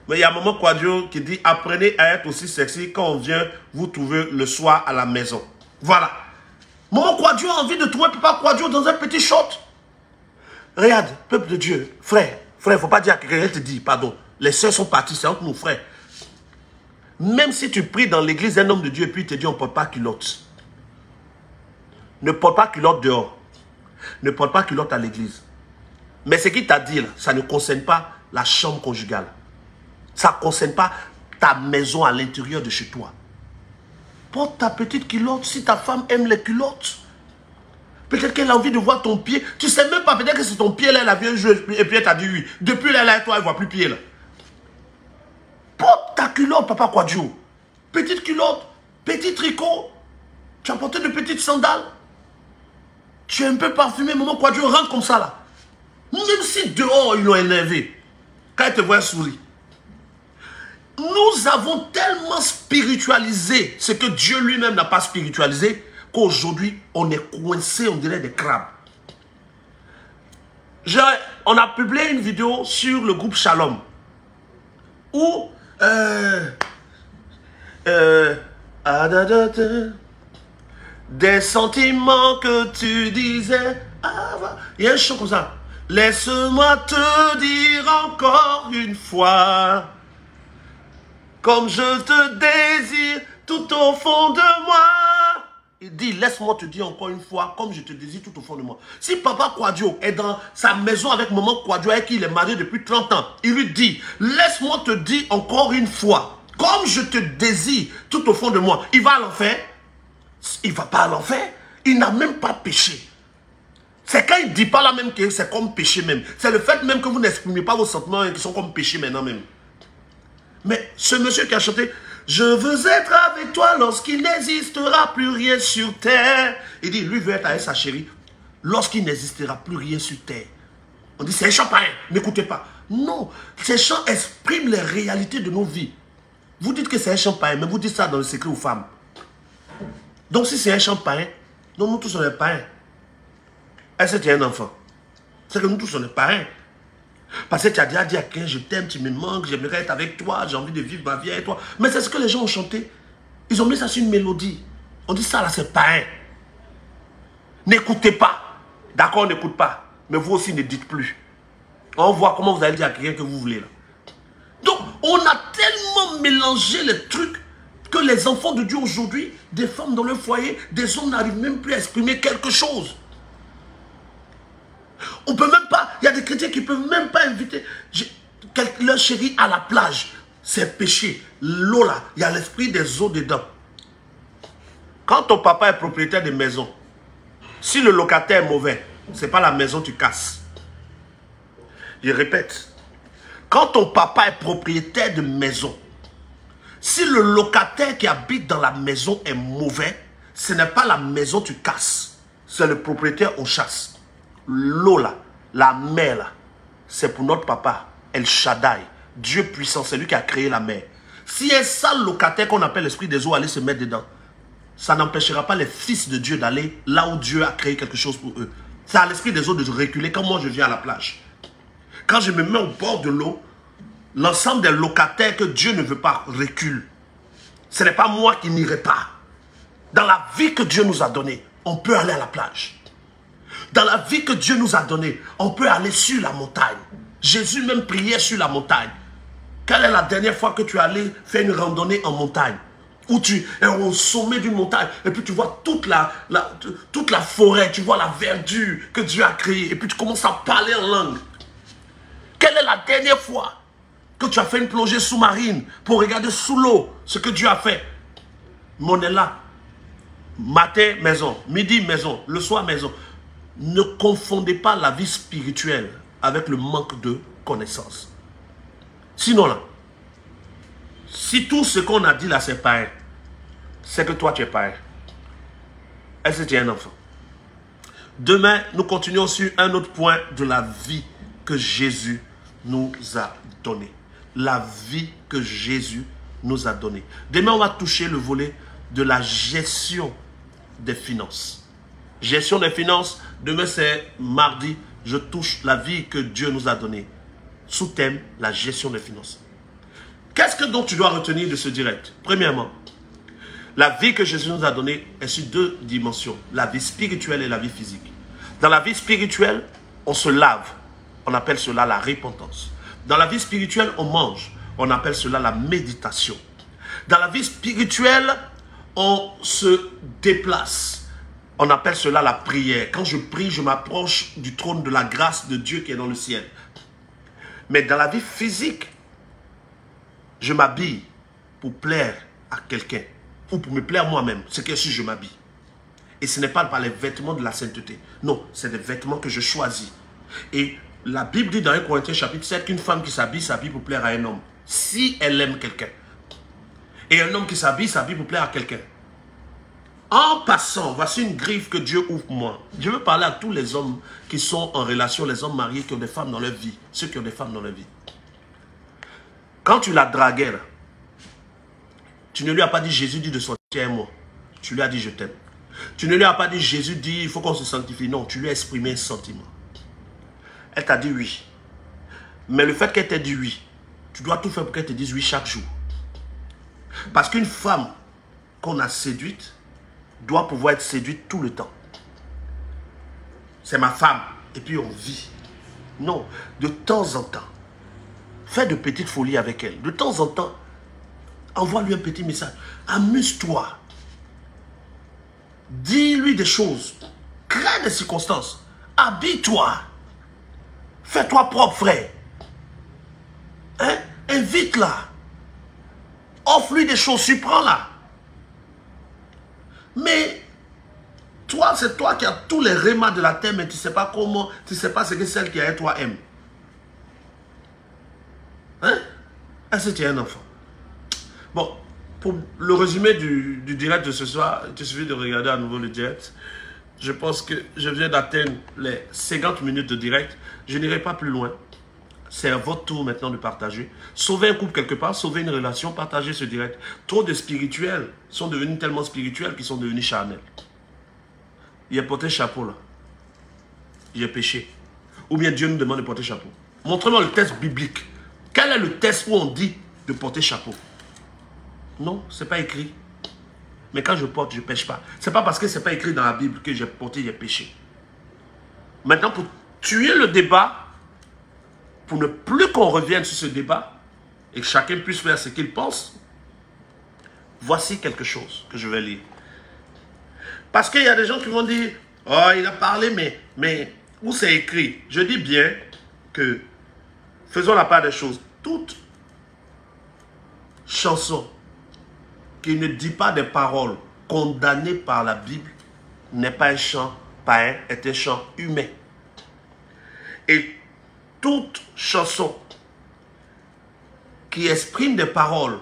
Mais il y a Maman Quadio qui dit, apprenez à être aussi sexy quand on vient vous trouver le soir à la maison. Voilà. Maman Quadio a envie de trouver Papa Quadio dans un petit short. Regarde, peuple de Dieu, frère, il ne faut pas dire que quelqu'un te dit, pardon, les sœurs sont parties, c'est entre nous, frère. Même si tu pries dans l'église un homme de Dieu et puis il te dit, on ne porte pas culotte. Ne porte pas culotte dehors. Ne porte pas culotte à l'église. Mais ce qu'il t'a dit, là, ça ne concerne pas la chambre conjugale. Ça ne concerne pas ta maison à l'intérieur de chez toi. Porte ta petite culotte si ta femme aime les culottes. Peut-être qu'elle a envie de voir ton pied. Tu ne sais même pas, peut-être que c'est ton pied là, elle a vu un jeu et puis elle t'a dit oui. Depuis là, toi, elle ne voit plus pied là. Porte ta culotte, Papa Quadio. Petite culotte, petit tricot. Tu as porté de petites sandales. Tu es un peu parfumé, Maman Quadio, rentre comme ça là. Même si dehors, ils l'ont énervé. Quand il te voit, sourit. Nous avons tellement spiritualisé ce que Dieu lui-même n'a pas spiritualisé qu'aujourd'hui, on est coincé, on dirait des crabes. On a publié une vidéo sur le groupe Shalom où des sentiments que tu disais, il y a un chant comme ça. Laisse-moi te dire encore une fois, comme je te désire tout au fond de moi. Il dit, laisse-moi te dire encore une fois, comme je te désire tout au fond de moi. Si Papa Quadio est dans sa maison avec Maman Quadio, avec qui il est marié depuis 30 ans, il lui dit, laisse-moi te dire encore une fois, comme je te désire tout au fond de moi. Il va à l'enfer? Il ne va pas à l'enfer. Il n'a même pas péché. C'est quand il ne dit pas là même que c'est comme péché même. C'est le fait même que vous n'exprimez pas vos sentiments et qui sont comme péché maintenant même. Mais ce monsieur qui a chanté « Je veux être avec toi lorsqu'il n'existera plus rien sur terre ». Il dit, lui veut être avec sa chérie lorsqu'il n'existera plus rien sur terre. On dit, c'est un chant païen, n'écoutez pas. Non, ces chants expriment les réalités de nos vies. Vous dites que c'est un chant païen, mais vous dites ça dans le secret aux femmes. Donc si c'est un chant païen, donc nous tous on est païens. Est-ce que tu es un enfant? C'est que nous tous on est païens. Parce que tu as déjà dit à quelqu'un, je t'aime, tu me manques, j'aimerais être avec toi, j'ai envie de vivre ma vie avec toi. Mais c'est ce que les gens ont chanté. Ils ont mis ça sur une mélodie. On dit ça là, c'est païen. N'écoutez pas. D'accord, on n'écoute pas. Mais vous aussi ne dites plus. On voit comment vous allez dire à quelqu'un que vous voulez là. Donc, on a tellement mélangé les trucs que les enfants de Dieu aujourd'hui, des femmes dans leur foyer, des hommes n'arrivent même plus à exprimer quelque chose. On peut même pas, il y a des chrétiens qui ne peuvent même pas inviter leur chérie à la plage. C'est péché. L'eau là, il y a l'esprit des eaux dedans. Quand ton papa est propriétaire de maison, si le locataire est mauvais, ce n'est pas la maison que tu casses. Je répète, quand ton papa est propriétaire de maison, si le locataire qui habite dans la maison est mauvais, ce n'est pas la maison que tu casses, c'est le propriétaire on chasse. L'eau là, la mer là, c'est pour notre papa, El Shaddai, Dieu puissant, c'est lui qui a créé la mer. Si un sale locataire qu'on appelle l'esprit des eaux aller se mettre dedans, ça n'empêchera pas les fils de Dieu d'aller là où Dieu a créé quelque chose pour eux. C'est à l'esprit des eaux de reculer quand moi je viens à la plage. Quand je me mets au bord de l'eau, l'ensemble des locataires que Dieu ne veut pas reculent. Ce n'est pas moi qui n'irai pas. Dans la vie que Dieu nous a donnée, on peut aller à la plage. Dans la vie que Dieu nous a donnée, on peut aller sur la montagne. Jésus même priait sur la montagne. Quelle est la dernière fois que tu es allé faire une randonnée en montagne? Où tu es au sommet d'une montagne et puis tu vois toute la forêt, tu vois la verdure que Dieu a créée et puis tu commences à parler en langue. Quelle est la dernière fois que tu as fait une plongée sous-marine pour regarder sous l'eau ce que Dieu a fait? On est là. Matin, maison. Midi, maison. Le soir, maison. Ne confondez pas la vie spirituelle avec le manque de connaissances. Sinon là, si tout ce qu'on a dit là c'est pareil, c'est que toi tu es pareil. Est-ce que tu es un enfant? Demain, nous continuons sur un autre point de la vie que Jésus nous a donnée. La vie que Jésus nous a donnée. Demain, on va toucher le volet de la gestion des finances. Gestion des finances, demain c'est mardi, je touche la vie que Dieu nous a donnée. Sous-thème, la gestion des finances. Qu'est-ce que donc tu dois retenir de ce direct? Premièrement, la vie que Jésus nous a donnée est sur deux dimensions, la vie spirituelle et la vie physique. Dans la vie spirituelle, on se lave, on appelle cela la repentance. Dans la vie spirituelle, on mange, on appelle cela la méditation. Dans la vie spirituelle, on se déplace, on appelle cela la prière. Quand je prie, je m'approche du trône de la grâce de Dieu qui est dans le ciel. Mais dans la vie physique, je m'habille pour plaire à quelqu'un ou pour me plaire moi-même. C'est que si je m'habille. Et ce n'est pas par les vêtements de la sainteté. Non, c'est des vêtements que je choisis. Et la Bible dit dans 1 Corinthiens chapitre 7 qu'une femme qui s'habille pour plaire à un homme. Si elle aime quelqu'un. Et un homme qui s'habille pour plaire à quelqu'un. En passant, voici une griffe que Dieu ouvre pour moi. Je veux parler à tous les hommes qui sont en relation, les hommes mariés qui ont des femmes dans leur vie. Ceux qui ont des femmes dans leur vie. Quand tu la draguais, là, tu ne lui as pas dit Jésus dit de sortir un mot. Tu lui as dit je t'aime. Tu ne lui as pas dit Jésus dit il faut qu'on se sanctifie. Non, tu lui as exprimé un sentiment. Elle t'a dit oui. Mais le fait qu'elle t'ait dit oui, tu dois tout faire pour qu'elle te dise oui chaque jour. Parce qu'une femme qu'on a séduite doit pouvoir être séduite tout le temps. C'est ma femme. Et puis on vit. Non, de temps en temps. Fais de petites folies avec elle. De temps en temps, envoie-lui un petit message. Amuse-toi. Dis-lui des choses. Crée des circonstances. Habille-toi. Fais-toi propre, frère. Hein? Invite-la. Offre-lui des choses. Surprends-la. Mais, c'est toi qui as tous les rémas de la terre, mais tu ne sais pas comment, tu ne sais pas ce que celle qui a toi aime. Hein? Est-ce que tu es un enfant? Bon, pour le résumé du direct de ce soir, il te suffit de regarder à nouveau le direct. Je pense que je viens d'atteindre les 50 minutes de direct. Je n'irai pas plus loin. C'est à votre tour maintenant de partager. Sauver un couple quelque part, sauver une relation, partager ce direct. Trop de spirituels sont devenus tellement spirituels qu'ils sont devenus charnels. Il a porté chapeau là. Il a péché. Ou bien Dieu nous demande de porter chapeau. Montrez-moi le texte biblique. Quel est le texte où on dit de porter chapeau? Non, ce n'est pas écrit. Mais quand je porte, je ne pêche pas. Ce n'est pas parce que ce n'est pas écrit dans la Bible que j'ai porté, j'ai péché. Maintenant, pour tuer le débat, pour ne plus qu'on revienne sur ce débat, et que chacun puisse faire ce qu'il pense, voici quelque chose que je vais lire. Parce qu'il y a des gens qui vont dire, oh, il a parlé, mais où c'est écrit? Je dis bien que, faisons la part des choses, toute chanson qui ne dit pas des paroles condamnées par la Bible n'est pas un chant païen, est un chant humain. Et toute chanson qui exprime des paroles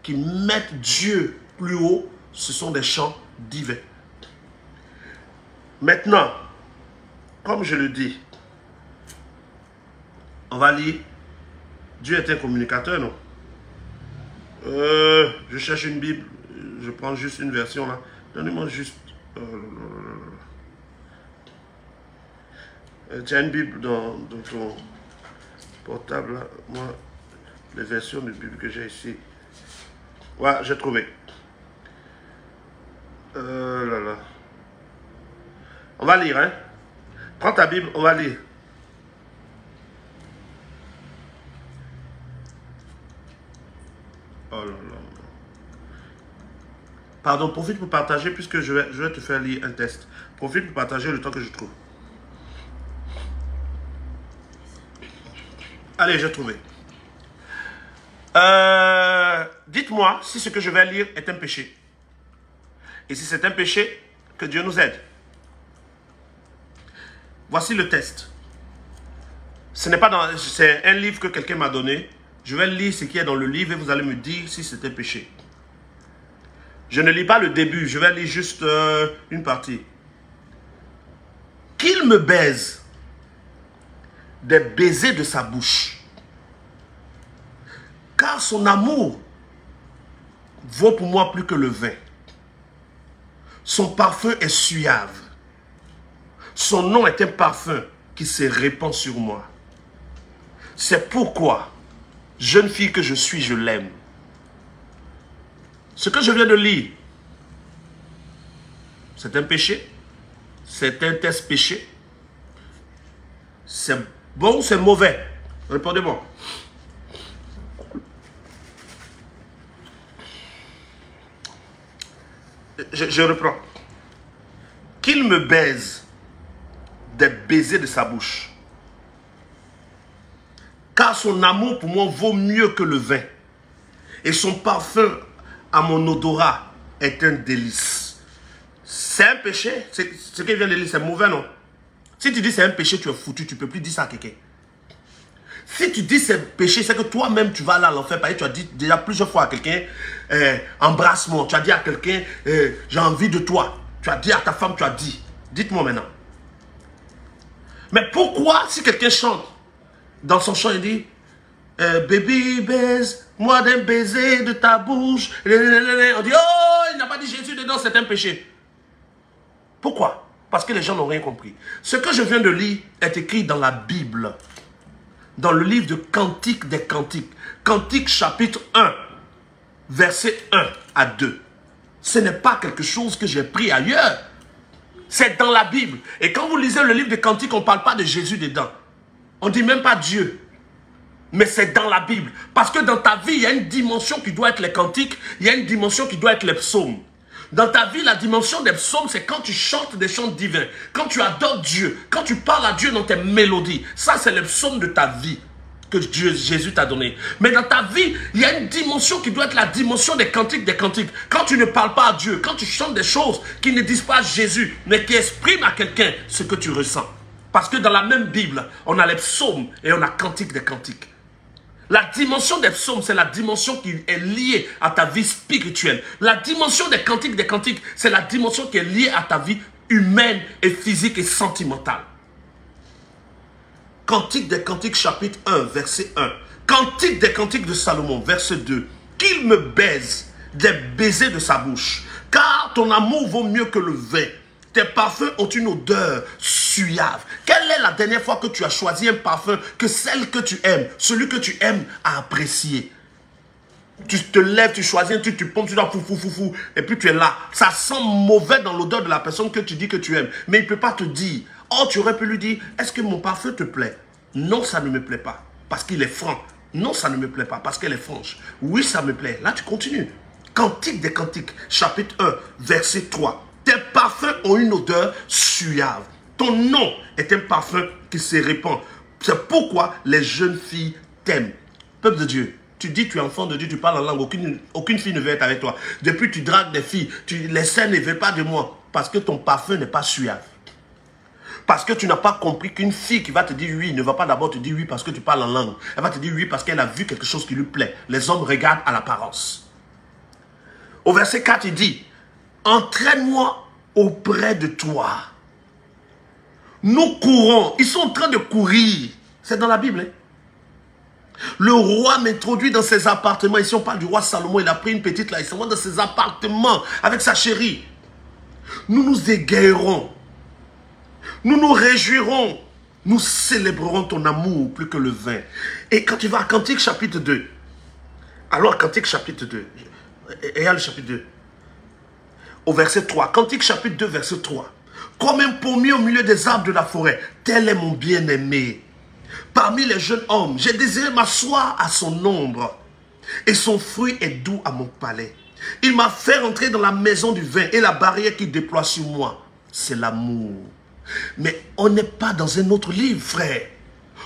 qui mettent Dieu plus haut, ce sont des chants divins. Maintenant, comme je le dis, on va lire. Dieu est un communicateur, non? Je cherche une Bible. Je prends juste une version là. Donnez-moi juste... tu as une Bible dans ton portable là. Moi, les versions de Bible que j'ai ici. Ouais, j'ai trouvé. Là. On va lire, hein. Prends ta Bible, on va lire. Oh là là. Pardon, profite pour partager puisque je vais te faire lire un test. Profite pour partager le temps que je trouve. Allez, j'ai trouvé. Dites-moi si ce que je vais lire est un péché. Et si c'est un péché, que Dieu nous aide. Voici le test. Ce n'est pas dans... C'est un livre que quelqu'un m'a donné. Je vais lire ce qui est dans le livre et vous allez me dire si c'est un péché. Je ne lis pas le début, je vais lire juste une partie. Qu'il me baise des baisers de sa bouche, car son amour vaut pour moi plus que le vin. Son parfum est suave. Son nom est un parfum qui se répand sur moi. C'est pourquoi, jeune fille que je suis, je l'aime. Ce que je viens de lire, c'est un péché. C'est un test péché. C'est bon ou c'est mauvais? Répondez-moi. Je reprends. Qu'il me baise des baisers de sa bouche, car son amour pour moi vaut mieux que le vin, et son parfum à mon odorat est un délice. C'est un péché. Ce qu'il vient de lire, c'est mauvais, non? Si tu dis c'est un péché, tu es foutu, tu ne peux plus dire ça à quelqu'un. Si tu dis c'est un péché, c'est que toi-même tu vas aller à l'enfer. Tu as dit déjà plusieurs fois à quelqu'un, embrasse-moi. Tu as dit à quelqu'un, j'ai envie de toi. Tu as dit à ta femme, tu as dit. Dites-moi maintenant. Mais pourquoi, si quelqu'un chante, dans son chant, il dit, baby, baise-moi d'un baiser de ta bouche. On dit, oh, il n'a pas dit Jésus dedans, c'est un péché. Pourquoi? Parce que les gens n'ont rien compris. Ce que je viens de lire est écrit dans la Bible. Dans le livre de Cantique des Cantiques. Cantique chapitre 1, verset 1 à 2. Ce n'est pas quelque chose que j'ai pris ailleurs. C'est dans la Bible. Et quand vous lisez le livre de Cantique, on ne parle pas de Jésus dedans. On ne dit même pas Dieu. Mais c'est dans la Bible. Parce que dans ta vie, il y a une dimension qui doit être les cantiques. Il y a une dimension qui doit être les psaumes. Dans ta vie, la dimension des psaumes, c'est quand tu chantes des chants divins. Quand tu adores Dieu. Quand tu parles à Dieu dans tes mélodies. Ça, c'est les psaumes de ta vie. que Jésus t'a donné. Mais dans ta vie, il y a une dimension qui doit être la dimension des cantiques des cantiques. Quand tu ne parles pas à Dieu, quand tu chantes des choses qui ne disent pas Jésus, mais qui expriment à quelqu'un ce que tu ressens. Parce que dans la même Bible, on a les psaumes et on a cantiques des cantiques. La dimension des psaumes, c'est la dimension qui est liée à ta vie spirituelle. La dimension des cantiques, c'est la dimension qui est liée à ta vie humaine et physique et sentimentale. Cantique des cantiques, chapitre 1, verset 1. Cantique des cantiques de Salomon, verset 2. Qu'il me baise des baisers de sa bouche, car ton amour vaut mieux que le vin. Tes parfums ont une odeur suave. Quelle est la dernière fois que tu as choisi un parfum que celle que tu aimes, celui que tu aimes, a apprécié? Tu te lèves, tu choisis un truc, tu pompes, tu dois fou, et puis tu es là. Ça sent mauvais dans l'odeur de la personne que tu dis que tu aimes. Mais il ne peut pas te dire. Oh, tu aurais pu lui dire, est-ce que mon parfum te plaît? Non, ça ne me plaît pas, parce qu'il est franc. Non, ça ne me plaît pas, parce qu'elle est franche. Oui, ça me plaît. Là, tu continues. Cantique des cantiques, chapitre 1, verset 3. Tes parfums ont une odeur suave. Ton nom est un parfum qui se répand. C'est pourquoi les jeunes filles t'aiment. Peuple de Dieu, tu dis tu es enfant de Dieu, tu parles en langue, aucune fille ne veut être avec toi. Depuis tu dragues des filles, les scènes ne veulent pas de moi, parce que ton parfum n'est pas suave. Parce que tu n'as pas compris qu'une fille qui va te dire oui ne va pas d'abord te dire oui parce que tu parles en langue. Elle va te dire oui parce qu'elle a vu quelque chose qui lui plaît. Les hommes regardent à l'apparence. Au verset 4, il dit, entraîne-moi auprès de toi. Nous courons. Ils sont en train de courir. C'est dans la Bible. Hein? Le roi m'introduit dans ses appartements. Ici, on parle du roi Salomon. Il a pris une petite là. Il s'en va dans ses appartements avec sa chérie. Nous nous égayerons. Nous nous réjouirons. Nous célébrerons ton amour plus que le vin. Et quand tu vas à Cantique chapitre 2. Alors, Cantique chapitre 2. Et à le chapitre 2. Au verset 3. Cantique chapitre 2, verset 3. Comme un pommier au milieu des arbres de la forêt, tel est mon bien-aimé. Parmi les jeunes hommes, j'ai désiré m'asseoir à son ombre. Et son fruit est doux à mon palais. Il m'a fait rentrer dans la maison du vin et la barrière qu'il déploie sur moi, c'est l'amour. Mais on n'est pas dans un autre livre, frère.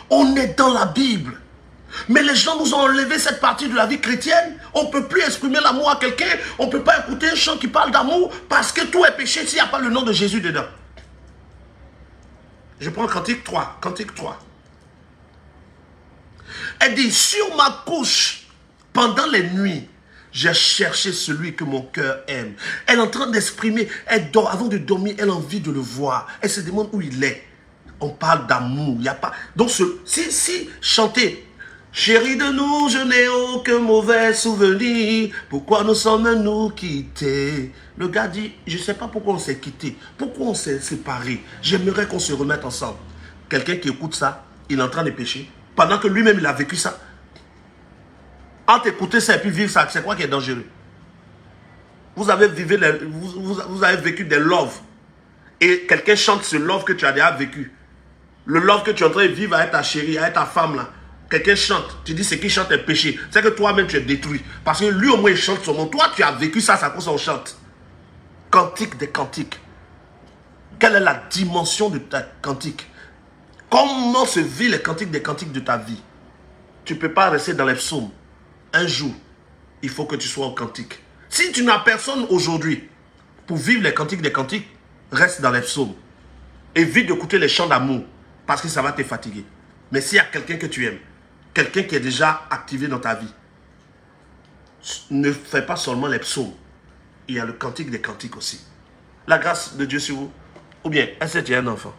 On est dans la Bible. Mais les gens nous ont enlevé cette partie de la vie chrétienne. On ne peut plus exprimer l'amour à quelqu'un. On ne peut pas écouter un chant qui parle d'amour parce que tout est péché s'il n'y a pas le nom de Jésus dedans. Je prends Cantique 3. Cantique 3. Elle dit, sur ma couche, pendant les nuits, j'ai cherché celui que mon cœur aime. Elle est en train d'exprimer, elle dort, avant de dormir, elle a envie de le voir. Elle se demande où il est. On parle d'amour, il n'y a pas... Donc, si chanter, chérie de nous, je n'ai aucun mauvais souvenir. Pourquoi nous sommes nous quittés? Le gars dit, je ne sais pas pourquoi on s'est quittés. Pourquoi on s'est séparés? J'aimerais qu'on se remette ensemble. Quelqu'un qui écoute ça, il est en train de pécher. Pendant que lui-même, il a vécu ça. Entre écouter ça et puis vivre ça, c'est quoi qui est dangereux? Vous avez vécu des loves. Et quelqu'un chante ce love que tu as déjà vécu. Le love que tu es en train de vivre avec ta chérie, avec ta femme là. Quelqu'un chante. Tu dis ce qui chante est péché. C'est que toi-même tu es détruit. Parce que lui au moins il chante son nom. Toi tu as vécu ça, c'est à cause qu'on chante. Cantique des cantiques. Quelle est la dimension de ta cantique? Comment se vit les cantiques des cantiques de ta vie? Tu ne peux pas rester dans les psaumes. Un jour, il faut que tu sois au cantique. Si tu n'as personne aujourd'hui pour vivre les cantiques des cantiques, reste dans les psaumes. Évite d'écouter les chants d'amour parce que ça va te fatiguer. Mais s'il y a quelqu'un que tu aimes, quelqu'un qui est déjà activé dans ta vie, ne fais pas seulement les psaumes. Il y a le cantique des cantiques aussi. La grâce de Dieu sur vous. Ou bien, est-ce que tu es un enfant?